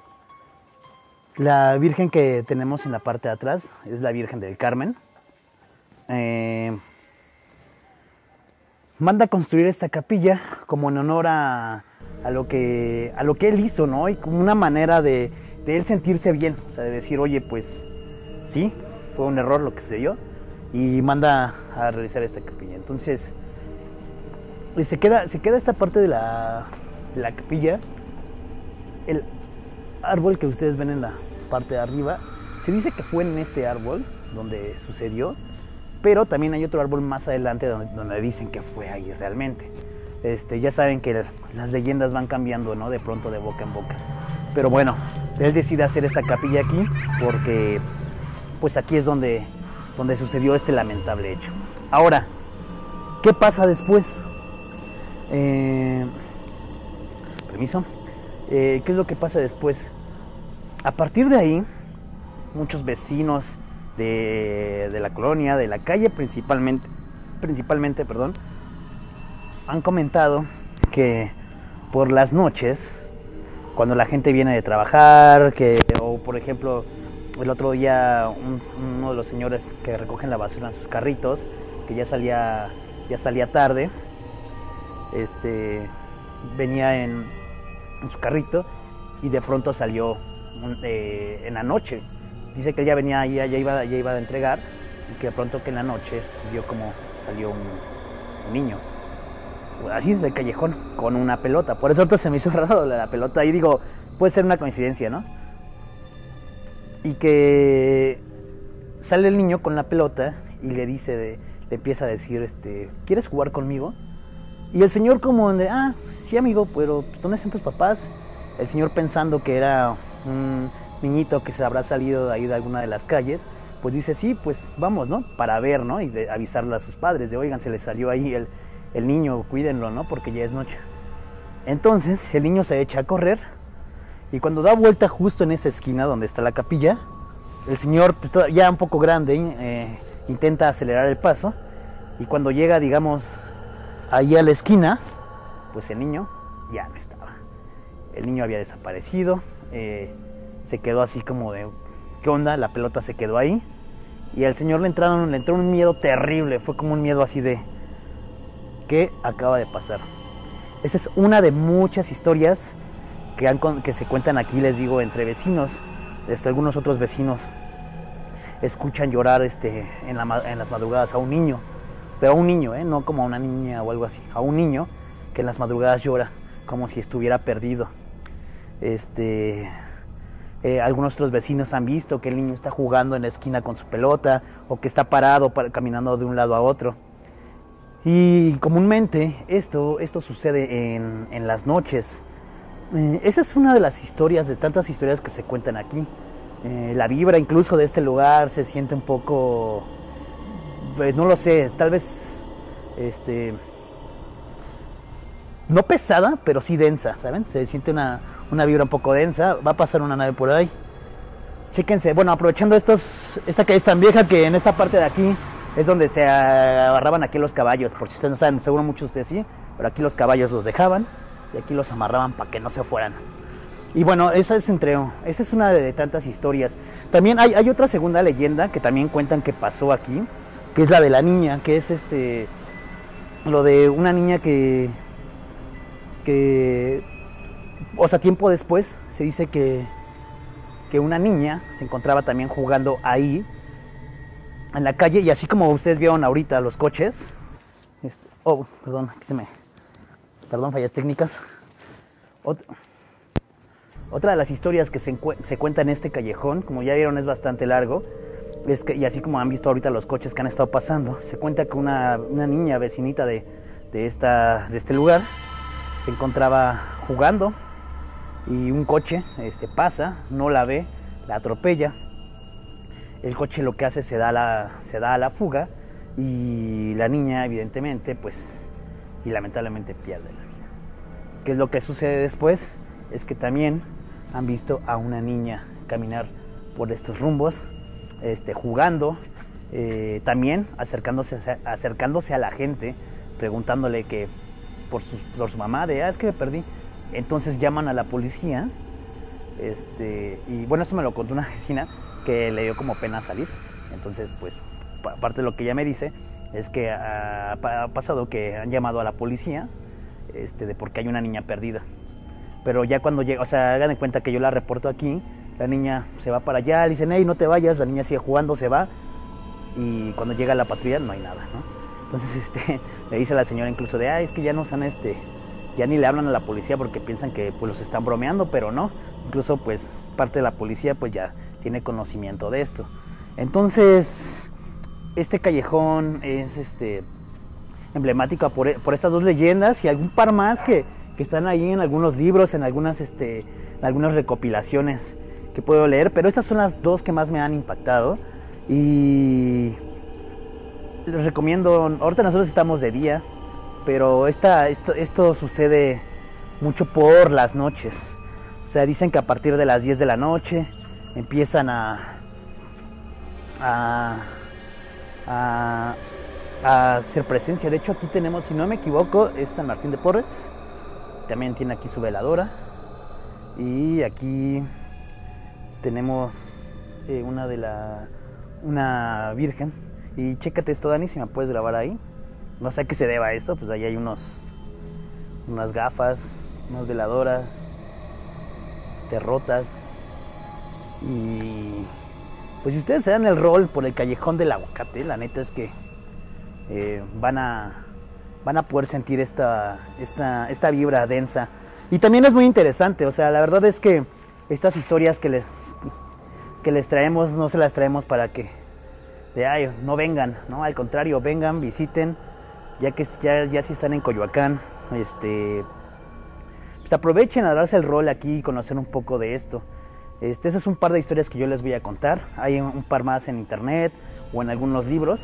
La Virgen que tenemos en la parte de atrás es la Virgen del Carmen. Manda a construir esta capilla como en honor a lo que él hizo, ¿no? Y como una manera de él sentirse bien, o sea, de decir, oye, pues sí, fue un error lo que sucedió, y manda a realizar esta capilla. Entonces, se queda esta parte de la capilla. El árbol que ustedes ven en la parte de arriba, se dice que fue en este árbol donde sucedió, pero también hay otro árbol más adelante donde dicen que fue ahí realmente. Ya saben que las leyendas van cambiando, ¿no? De pronto, de boca en boca. Pero bueno, él decide hacer esta capilla aquí porque pues aquí es donde sucedió este lamentable hecho. Ahora, ¿qué pasa después? Permiso. ¿Qué es lo que pasa después? A partir de ahí, muchos vecinos de la colonia, de la calle principalmente, han comentado que por las noches, cuando la gente viene de trabajar, o por ejemplo, el otro día uno de los señores que recogen la basura en sus carritos, que ya salía tarde, venía en su carrito y de pronto salió en la noche. Dice que él ya venía, ya iba a entregar, y que de pronto que en la noche vio como salió un niño, así del callejón, con una pelota. Por eso ahorita se me hizo raro la pelota, y digo, puede ser una coincidencia, ¿no? Y que sale el niño con la pelota y le empieza a decir, ¿quieres jugar conmigo? Y el señor como de, sí amigo, pero ¿dónde están tus papás? El señor, pensando que era un niñito que se habrá salido de ahí de alguna de las calles, pues dice, sí, pues vamos, ¿no? Para ver, ¿no? Y de avisarle a sus padres, de oigan, se les salió ahí el niño, cuídenlo, ¿no? Porque ya es noche. Entonces el niño se echa a correr, y cuando da vuelta justo en esa esquina donde está la capilla, el señor, pues ya un poco grande, intenta acelerar el paso, y cuando llega, digamos, ahí a la esquina, pues el niño ya no estaba. El niño había desaparecido, se quedó así como de, ¿qué onda? La pelota se quedó ahí, y al señor le entró un miedo terrible. Fue como un miedo así de, ¿qué acaba de pasar? Esa es una de muchas historias que se cuentan aquí, les digo, entre vecinos. Algunos otros vecinos escuchan llorar en las madrugadas a un niño, pero a un niño, no como a una niña o algo así, a un niño que en las madrugadas llora como si estuviera perdido. Algunos otros vecinos han visto que el niño está jugando en la esquina con su pelota, o que está parado caminando de un lado a otro. Y comúnmente esto sucede en las noches. Esa es una de las historias, de tantas historias que se cuentan aquí. La vibra incluso de este lugar se siente un poco, pues no lo sé, tal vez no pesada, pero sí densa, ¿saben? Se siente una vibra un poco densa. Va a pasar una nave por ahí. Chéquense, bueno, aprovechando esta calle es tan vieja que en esta parte de aquí es donde se agarraban aquí los caballos. Por si ustedes no saben, seguro muchos de ustedes sí, pero aquí los caballos los dejaban y aquí los amarraban para que no se fueran. Y bueno, esa es una de tantas historias. También hay otra segunda leyenda que también cuentan que pasó aquí, que es la de la niña, que es lo de una niña que o sea, tiempo después se dice que una niña se encontraba también jugando ahí en la calle, y así como ustedes vieron ahorita los coches, perdón, fallas técnicas. Otra de las historias que se cuenta en este callejón, como ya vieron, es bastante largo, y así como han visto ahorita los coches que han estado pasando, se cuenta que una niña vecinita de este lugar se encontraba jugando, y un coche pasa, no la ve, la atropella. El coche lo que hace, se da a la fuga, y la niña evidentemente pues y lamentablemente pierde la vida. ¿Qué es lo que sucede después? Es que también han visto a una niña caminar por estos rumbos, jugando, también acercándose a la gente, preguntándole que por su mamá, es que me perdí. Entonces llaman a la policía, y bueno, eso me lo contó una vecina que le dio como pena salir. Entonces, pues, aparte de lo que ella me dice, es que ha pasado que han llamado a la policía, de porque hay una niña perdida. Pero ya cuando llega, o sea, hagan de cuenta que yo la reporto aquí, la niña se va para allá, le dicen, hey, no te vayas, la niña sigue jugando, se va, y cuando llega la patrulla no hay nada, ¿no? Entonces, le dice a la señora incluso es que ya no están, ya ni le hablan a la policía porque piensan que pues los están bromeando, pero no, incluso pues parte de la policía pues ya tiene conocimiento de esto. Entonces, este callejón es emblemático por estas dos leyendas y algún par más que están ahí en algunos libros, en algunas recopilaciones que puedo leer, pero estas son las dos que más me han impactado y les recomiendo. Ahorita nosotros estamos de día, pero esto sucede mucho por las noches. O sea, dicen que a partir de las 10 de la noche empiezan a hacer presencia. De hecho, aquí tenemos, si no me equivoco, es San Martín de Porres. También tiene aquí su veladora. Y aquí tenemos una virgen. Y chécate esto, Dani, si me puedes grabar ahí. No sé a qué se deba esto, pues ahí hay unas gafas, unas veladoras, rotas. Y pues si ustedes se dan el rol por el callejón del aguacate, la neta es que van a poder sentir esta vibra densa. Y también es muy interesante, o sea, la verdad es que estas historias que les traemos, no se las traemos para que no vengan, ¿no? Al contrario, vengan, visiten, ya si están en Coyoacán, pues aprovechen a darse el rol aquí y conocer un poco de esto. Ese es un par de historias que yo les voy a contar. Hay un par más en internet o en algunos libros,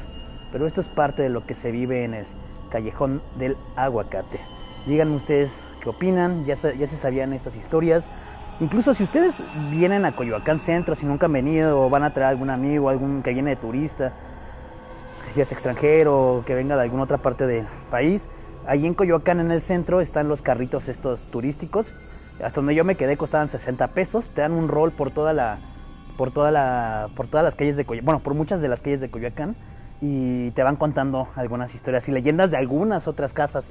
pero esto es parte de lo que se vive en el callejón del aguacate. Díganme ustedes qué opinan, ya se sabían estas historias. Incluso si ustedes vienen a Coyoacán Centro, si nunca han venido o van a traer algún amigo, algún que viene de turista, ya sea extranjero o que venga de alguna otra parte del país, ahí en Coyoacán en el centro están los carritos estos turísticos. Hasta donde yo me quedé costaban 60 pesos, te dan un rol por todas las calles de Coyoacán, bueno, por muchas de las calles de Coyoacán, y te van contando algunas historias y leyendas de algunas otras calles.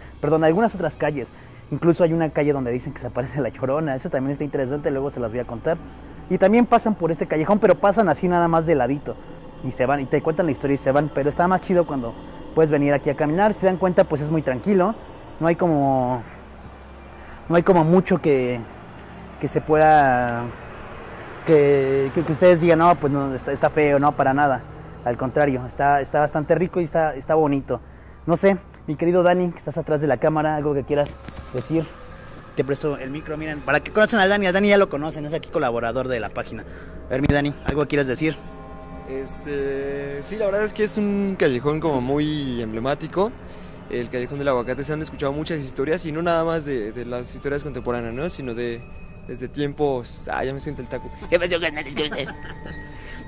Incluso hay una calle donde dicen que se aparece la Llorona, eso también está interesante, luego se las voy a contar. Y también pasan por este callejón, pero pasan así nada más de ladito, y se van, y te cuentan la historia y se van, pero está más chido cuando puedes venir aquí a caminar. Si te dan cuenta, pues es muy tranquilo, no hay como mucho que se pueda, que ustedes digan, no, pues no, está feo, no, para nada. Al contrario, está bastante rico y está bonito. No sé, mi querido Dani, que estás atrás de la cámara, algo que quieras decir. Te presto el micro, miren, para que conozcan a Dani ya lo conocen, es aquí colaborador de la página. A ver, mi Dani, ¿algo que quieras decir? Sí, la verdad es que es un callejón como muy emblemático. El callejón del aguacate, se han escuchado muchas historias, y no nada más de las historias contemporáneas, ¿no? Sino desde tiempos... ya me siento el taco.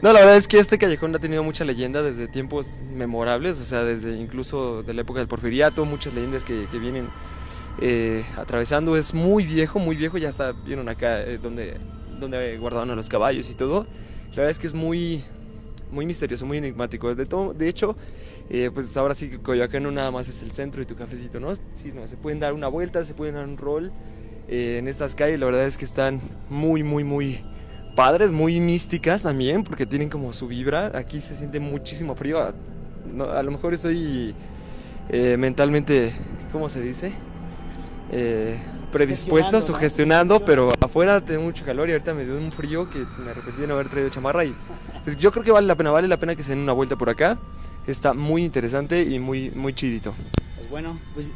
No, la verdad es que este callejón ha tenido mucha leyenda desde tiempos memorables, o sea, desde incluso de la época del Porfiriato, muchas leyendas que vienen atravesando. Es muy viejo, ya hasta vieron acá donde guardaban a los caballos y todo. La verdad es que es muy misterioso, muy enigmático. De hecho, pues ahora sí que Coyoacán no nada más es el centro y tu cafecito, ¿no? Sí, no, se pueden dar una vuelta, se pueden dar un rol en estas calles. La verdad es que están muy padres, muy místicas también, porque tienen como su vibra. Aquí se siente muchísimo frío. A lo mejor estoy mentalmente, ¿cómo se dice? Predispuesto, sugestionando, pero afuera tengo mucho calor y ahorita me dio un frío que me arrepentí de no haber traído chamarra. Y pues yo creo que vale la pena que se den una vuelta por acá. Está muy interesante y muy chidito. Pues bueno, pues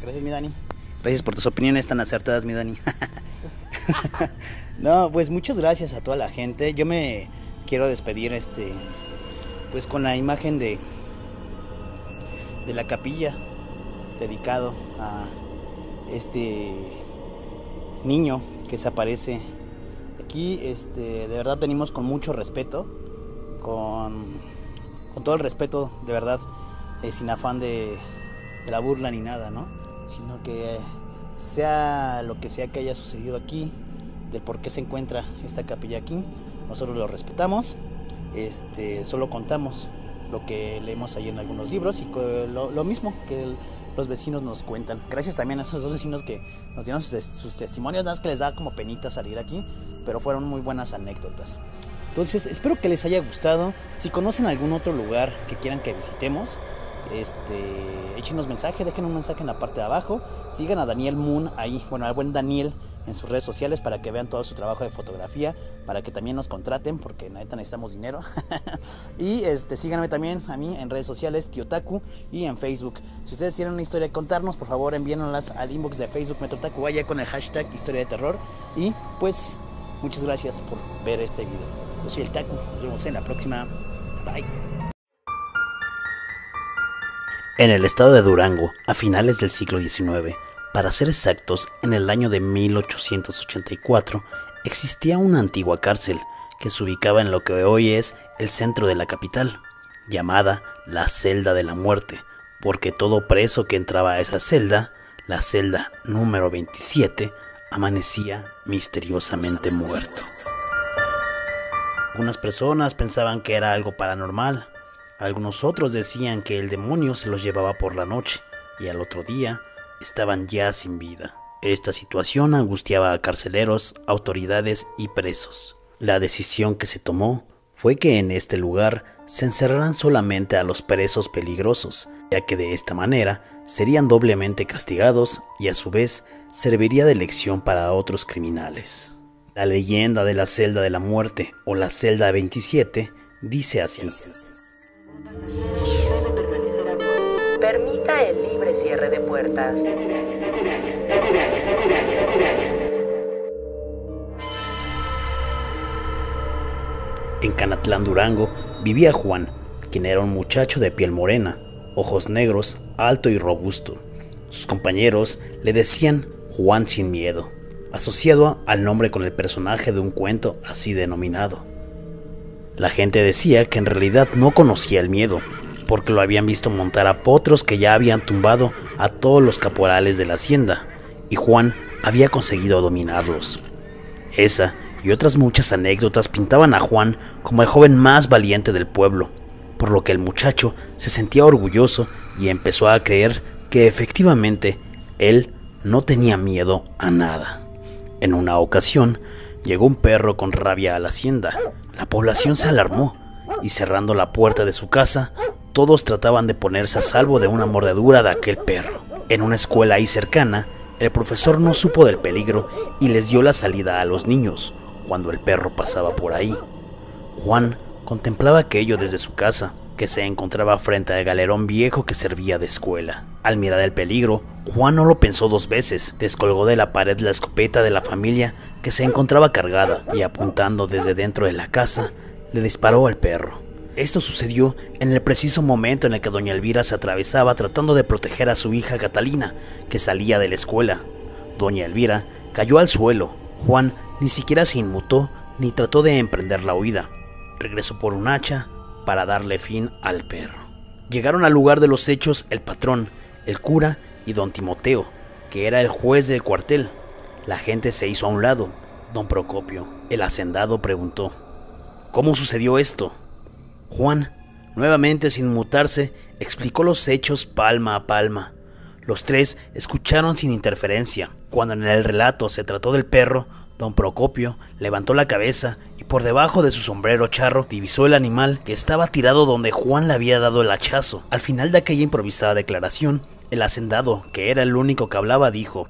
gracias, mi Dani. Gracias por tus opiniones tan acertadas, mi Dani. No, pues muchas gracias a toda la gente. Yo me quiero despedir pues con la imagen de la capilla. dedicado a este niño que se aparece aquí. De verdad venimos con mucho respeto, con todo el respeto, de verdad, sin afán de la burla ni nada, ¿no? Sino que sea lo que sea que haya sucedido aquí, del por qué se encuentra esta capilla aquí, nosotros lo respetamos, solo contamos lo que leemos ahí en algunos libros y lo mismo que los vecinos nos cuentan. Gracias también a esos dos vecinos que nos dieron sus testimonios, nada más que les da como penita salir aquí, pero fueron muy buenas anécdotas. Entonces espero que les haya gustado. Si conocen algún otro lugar que quieran que visitemos, échenos mensaje, dejen un mensaje en la parte de abajo. Sigan a Daniel Moon ahí, bueno, al buen Daniel en sus redes sociales para que vean todo su trabajo de fotografía, para que también nos contraten, porque neta necesitamos dinero. Y síganme también a mí en redes sociales, Tiotaku, y en Facebook. Si ustedes tienen una historia que contarnos, por favor envíenlas al inbox de Facebook Metrotaku, vaya con el hashtag historia de terror. Y pues muchas gracias por ver este video. Yo soy el Taku, nos vemos en la próxima. Bye. En el estado de Durango, a finales del siglo XIX, para ser exactos, en el año de 1884, existía una antigua cárcel que se ubicaba en lo que hoy es el centro de la capital, llamada la Celda de la Muerte, porque todo preso que entraba a esa celda, la celda número 27, amanecía misteriosamente muerto. Algunas personas pensaban que era algo paranormal, algunos otros decían que el demonio se los llevaba por la noche y al otro día estaban ya sin vida. Esta situación angustiaba a carceleros, autoridades y presos. La decisión que se tomó fue que en este lugar se encerraran solamente a los presos peligrosos, ya que de esta manera serían doblemente castigados y a su vez serviría de lección para otros criminales. La leyenda de la Celda de la Muerte o la Celda 27 dice así: permita el libre cierre de puertas. En Canatlán, Durango, vivía Juan, quien era un muchacho de piel morena, ojos negros, alto y robusto. Sus compañeros le decían Juan sin miedo, asociado al nombre con el personaje de un cuento así denominado. La gente decía que en realidad no conocía el miedo, porque lo habían visto montar a potros que ya habían tumbado a todos los caporales de la hacienda, y Juan había conseguido dominarlos. Esa y otras muchas anécdotas pintaban a Juan como el joven más valiente del pueblo, por lo que el muchacho se sentía orgulloso y empezó a creer que efectivamente él no tenía miedo a nada. En una ocasión llegó un perro con rabia a la hacienda. La población se alarmó y cerrando la puerta de su casa, todos trataban de ponerse a salvo de una mordedura de aquel perro. En una escuela ahí cercana, el profesor no supo del peligro y les dio la salida a los niños cuando el perro pasaba por ahí. Juan contemplaba aquello desde su casa, que se encontraba frente al galerón viejo que servía de escuela. Al mirar el peligro, Juan no lo pensó dos veces, descolgó de la pared la escopeta de la familia que se encontraba cargada y apuntando desde dentro de la casa, le disparó al perro. Esto sucedió en el preciso momento en el que doña Elvira se atravesaba tratando de proteger a su hija Catalina, que salía de la escuela. Doña Elvira cayó al suelo. Juan ni siquiera se inmutó ni trató de emprender la huida. Regresó por un hacha para darle fin al perro. Llegaron al lugar de los hechos el patrón, el cura y don Timoteo, que era el juez del cuartel. La gente se hizo a un lado. Don Procopio, el hacendado, preguntó: ¿cómo sucedió esto? Juan, nuevamente sin mutarse, explicó los hechos palma a palma. Los tres escucharon sin interferencia. Cuando en el relato se trató del perro, don Procopio levantó la cabeza y por debajo de su sombrero charro divisó el animal que estaba tirado donde Juan le había dado el hachazo. Al final de aquella improvisada declaración, el hacendado, que era el único que hablaba, dijo: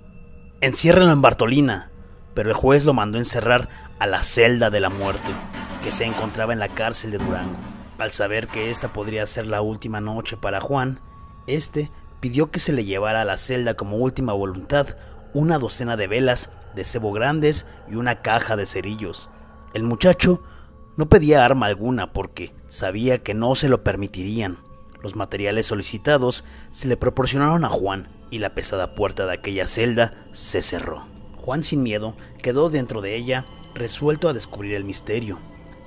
enciérrenlo en Bartolina. Pero el juez lo mandó encerrar a la Celda de la Muerte, que se encontraba en la cárcel de Durango. Al saber que esta podría ser la última noche para Juan, pidió que se le llevara a la celda como última voluntad una docena de velas de cebo grandes y una caja de cerillos. El muchacho no pedía arma alguna porque sabía que no se lo permitirían. Los materiales solicitados se le proporcionaron a Juan y la pesada puerta de aquella celda se cerró. Juan, sin miedo, quedó dentro de ella, resuelto a descubrir el misterio.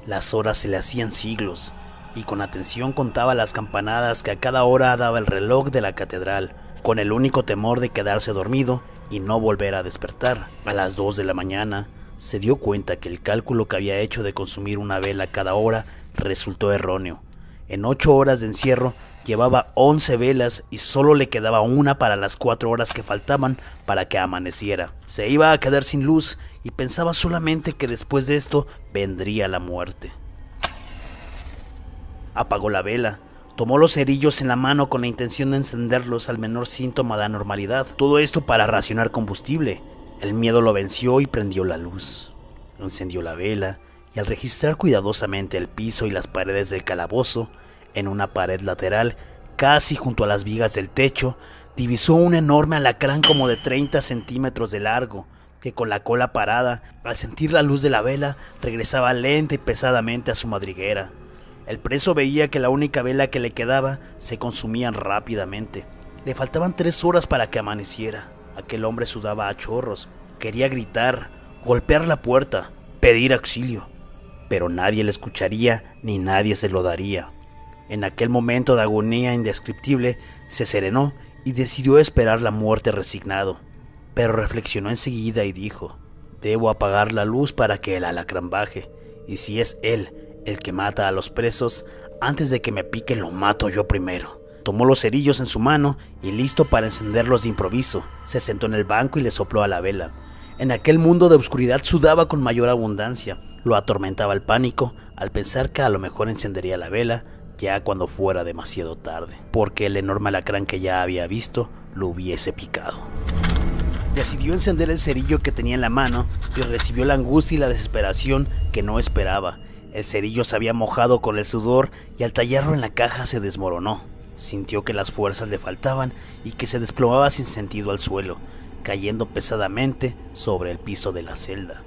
Las horas se le hacían siglos, y con atención contaba las campanadas que a cada hora daba el reloj de la catedral, con el único temor de quedarse dormido y no volver a despertar. A las 2 de la mañana se dio cuenta que el cálculo que había hecho de consumir una vela cada hora resultó erróneo. En 8 horas de encierro llevaba 11 velas y solo le quedaba una para las 4 horas que faltaban para que amaneciera. Se iba a quedar sin luz y pensaba solamente que después de esto vendría la muerte. Apagó la vela, tomó los cerillos en la mano con la intención de encenderlos al menor síntoma de anormalidad. Todo esto para racionar combustible. El miedo lo venció y prendió la luz. Encendió la vela y al registrar cuidadosamente el piso y las paredes del calabozo, en una pared lateral, casi junto a las vigas del techo, divisó un enorme alacrán como de 30 centímetros de largo, que con la cola parada, al sentir la luz de la vela, regresaba lenta y pesadamente a su madriguera. El preso veía que la única vela que le quedaba se consumía rápidamente. Le faltaban 3 horas para que amaneciera. Aquel hombre sudaba a chorros, quería gritar, golpear la puerta, pedir auxilio, pero nadie le escucharía ni nadie se lo daría. En aquel momento de agonía indescriptible, se serenó y decidió esperar la muerte resignado, pero reflexionó enseguida y dijo: debo apagar la luz para que el alacrán baje, y si es él el que mata a los presos, antes de que me pique lo mato yo primero. Tomó los cerillos en su mano y listo para encenderlos de improviso, se sentó en el banco y le sopló a la vela. En aquel mundo de oscuridad sudaba con mayor abundancia. Lo atormentaba el pánico al pensar que a lo mejor encendería la vela ya cuando fuera demasiado tarde, porque el enorme alacrán que ya había visto lo hubiese picado. Decidió encender el cerillo que tenía en la mano y recibió la angustia y la desesperación que no esperaba. El cerillo se había mojado con el sudor y al tallarlo en la caja se desmoronó. Sintió que las fuerzas le faltaban y que se desplomaba sin sentido al suelo, cayendo pesadamente sobre el piso de la celda.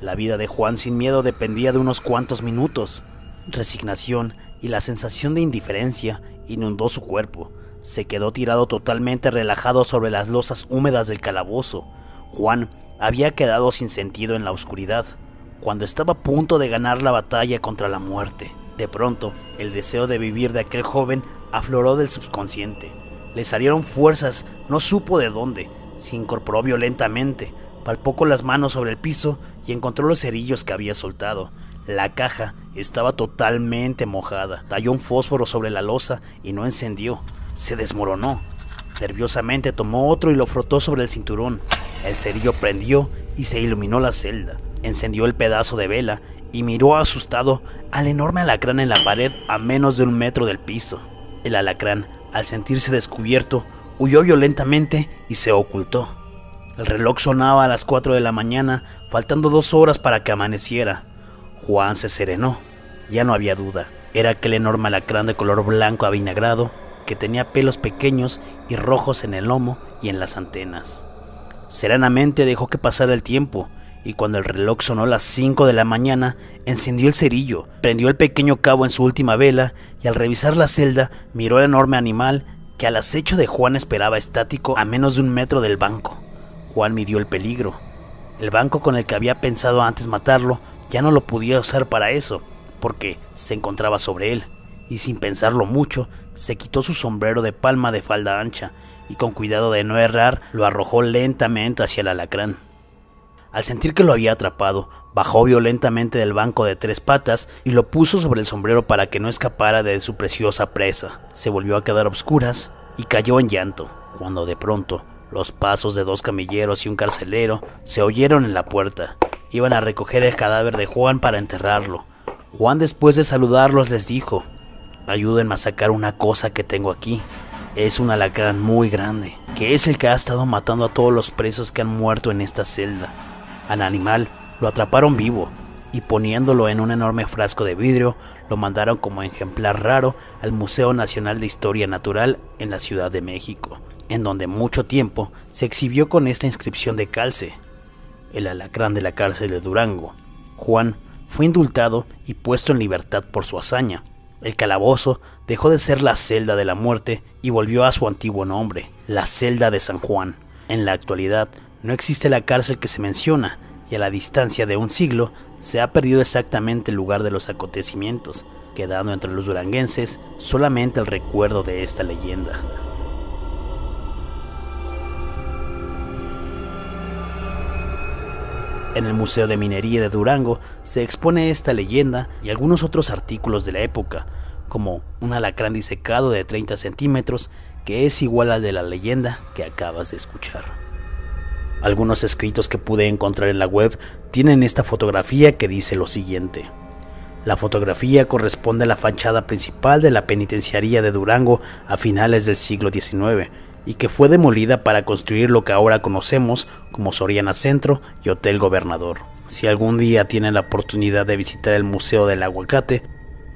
La vida de Juan sin miedo dependía de unos cuantos minutos. Resignación y la sensación de indiferencia inundó su cuerpo. Se quedó tirado totalmente relajado sobre las losas húmedas del calabozo. Juan había quedado sin sentido en la oscuridad, cuando estaba a punto de ganar la batalla contra la muerte. De pronto, el deseo de vivir de aquel joven afloró del subconsciente. Le salieron fuerzas, no supo de dónde. Se incorporó violentamente, palpó con las manos sobre el piso y encontró los cerillos que había soltado. La caja estaba totalmente mojada. Talló un fósforo sobre la losa y no encendió. Se desmoronó. Nerviosamente tomó otro y lo frotó sobre el cinturón. El cerillo prendió y se iluminó la celda. Encendió el pedazo de vela y miró asustado al enorme alacrán en la pared a menos de 1 metro del piso. El alacrán, al sentirse descubierto, huyó violentamente y se ocultó. El reloj sonaba a las 4 de la mañana, faltando 2 horas para que amaneciera. Juan se serenó. Ya no había duda. Era aquel enorme alacrán de color blanco avinagrado que tenía pelos pequeños y rojos en el lomo y en las antenas. Serenamente dejó que pasara el tiempo y cuando el reloj sonó a las 5 de la mañana, encendió el cerillo, prendió el pequeño cabo en su última vela y al revisar la celda miró al enorme animal que al acecho de Juan esperaba estático a menos de 1 metro del banco. Juan midió el peligro. El banco con el que había pensado antes matarlo ya no lo podía usar para eso, porque se encontraba sobre él, y sin pensarlo mucho, se quitó su sombrero de palma de falda ancha y con cuidado de no errar, lo arrojó lentamente hacia el alacrán. Al sentir que lo había atrapado, bajó violentamente del banco de 3 patas y lo puso sobre el sombrero para que no escapara de su preciosa presa. Se volvió a quedar a oscuras y cayó en llanto, cuando de pronto los pasos de 2 camilleros y un carcelero se oyeron en la puerta. Iban a recoger el cadáver de Juan para enterrarlo. Juan, después de saludarlos, les dijo: ayúdenme a sacar una cosa que tengo aquí. Es un alacrán muy grande, que es el que ha estado matando a todos los presos que han muerto en esta celda. Al animal lo atraparon vivo y poniéndolo en un enorme frasco de vidrio, lo mandaron como ejemplar raro al Museo Nacional de Historia Natural en la Ciudad de México, en donde mucho tiempo se exhibió con esta inscripción de calce: el alacrán de la cárcel de Durango. Juan fue indultado y puesto en libertad por su hazaña. El calabozo dejó de ser la celda de la muerte y volvió a su antiguo nombre, la celda de San Juan. En la actualidad no existe la cárcel que se menciona y a la distancia de un siglo se ha perdido exactamente el lugar de los acontecimientos, quedando entre los duranguenses solamente el recuerdo de esta leyenda. En el Museo de Minería de Durango se expone esta leyenda y algunos otros artículos de la época, como un alacrán disecado de 30 centímetros que es igual al de la leyenda que acabas de escuchar. Algunos escritos que pude encontrar en la web tienen esta fotografía que dice lo siguiente. La fotografía corresponde a la fachada principal de la penitenciaría de Durango a finales del siglo XIX, y que fue demolida para construir lo que ahora conocemos como Soriana Centro y Hotel Gobernador. Si algún día tienen la oportunidad de visitar el Museo del Aguacate,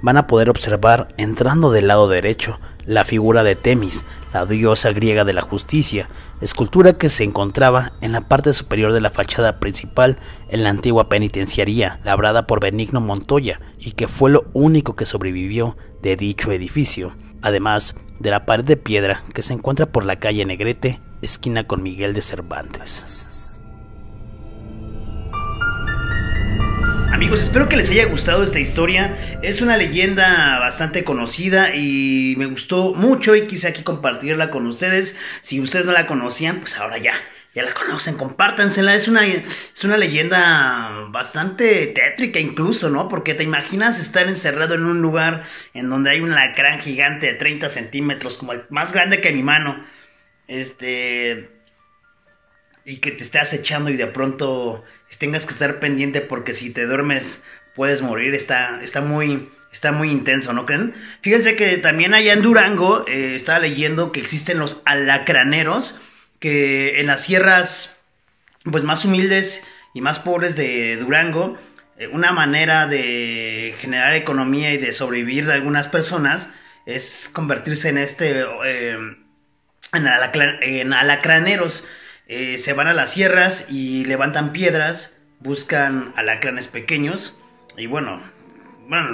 van a poder observar, entrando del lado derecho, la figura de Temis, la diosa griega de la justicia, escultura que se encontraba en la parte superior de la fachada principal en la antigua penitenciaría, labrada por Benigno Montoya, y que fue lo único que sobrevivió de dicho edificio, además de la pared de piedra que se encuentra por la calle Negrete, esquina con Miguel de Cervantes. Amigos, espero que les haya gustado esta historia. Es una leyenda bastante conocida y me gustó mucho y quise aquí compartirla con ustedes. Si ustedes no la conocían, pues ahora ya la conocen, compártansela. Es una leyenda bastante tétrica incluso, ¿no? Porque te imaginas estar encerrado en un lugar en donde hay un alacrán gigante de 30 centímetros, como el más grande que mi mano, y que te esté acechando y de pronto tengas que estar pendiente porque si te duermes puedes morir. Está muy intenso, ¿no creen? Fíjense que también allá en Durango estaba leyendo que existen los alacraneros, que en las sierras pues más humildes y más pobres de Durango, una manera de generar economía y de sobrevivir de algunas personas es convertirse en alacraneros. Se van a las sierras y levantan piedras, buscan alacranes pequeños y bueno,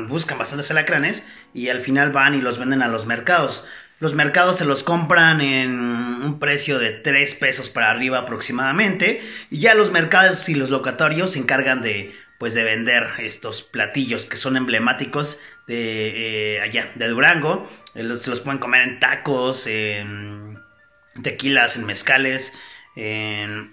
buscan bastantes alacranes y al final van y los venden a los mercados. Los mercados se los compran en un precio de 3 pesos para arriba aproximadamente, y ya los mercados y los locatorios se encargan de vender estos platillos que son emblemáticos de allá, de Durango. Se los pueden comer en tacos, en tequilas, en mezcales, en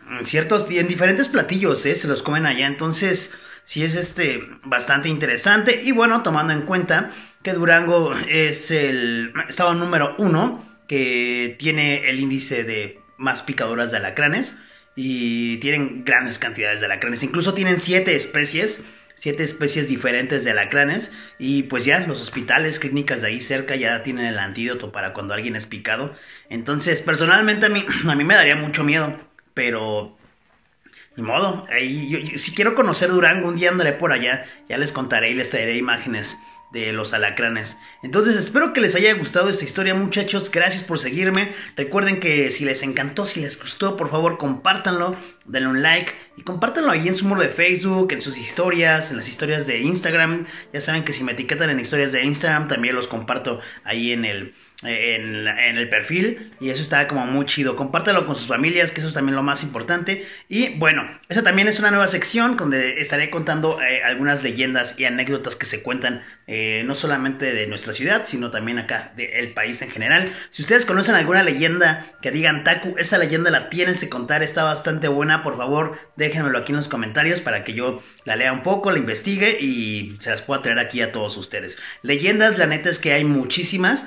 diferentes platillos, se los comen allá. Entonces sí es bastante interesante. Y bueno, tomando en cuenta que Durango es el estado número 1 que tiene el índice de más picaduras de alacranes, y tienen grandes cantidades de alacranes, incluso tienen 7 especies diferentes de alacranes, y pues ya los hospitales, clínicas de ahí cerca ya tienen el antídoto para cuando alguien es picado. Entonces personalmente a mí me daría mucho miedo, pero ni modo. Yo si quiero conocer Durango, un día andaré por allá, ya les contaré y les traeré imágenes de los alacranes. Entonces espero que les haya gustado esta historia, muchachos. Gracias por seguirme. Recuerden que si les encantó, si les gustó, por favor compártanlo, denle un like y compártanlo ahí en su muro de Facebook, en sus historias, en las historias de Instagram. Ya saben que si me etiquetan en historias de Instagram también los comparto ahí en el perfil, y eso está como muy chido. Compártelo con sus familias, que eso es también lo más importante. Y bueno, esa también es una nueva sección donde estaré contando algunas leyendas y anécdotas que se cuentan no solamente de nuestra ciudad, sino también acá del país en general. Si ustedes conocen alguna leyenda que digan, Taku, esa leyenda la tienes que contar, está bastante buena, por favor déjenmelo aquí en los comentarios para que yo la lea un poco, la investigue y se las pueda traer aquí a todos ustedes. Leyendas, la neta es que hay muchísimas,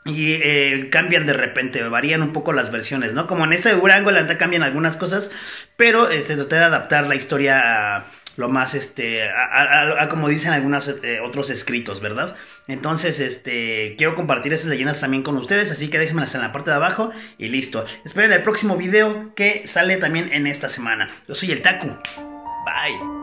y cambian de repente, varían un poco las versiones, ¿no? Como en esta de Durango, la neta cambian algunas cosas, pero traté de adaptar la historia a lo más, a como dicen algunos otros escritos, ¿verdad? Entonces, quiero compartir esas leyendas también con ustedes, así que déjenmelas en la parte de abajo y listo. Esperen el próximo video que sale también en esta semana. Yo soy el Taku. Bye.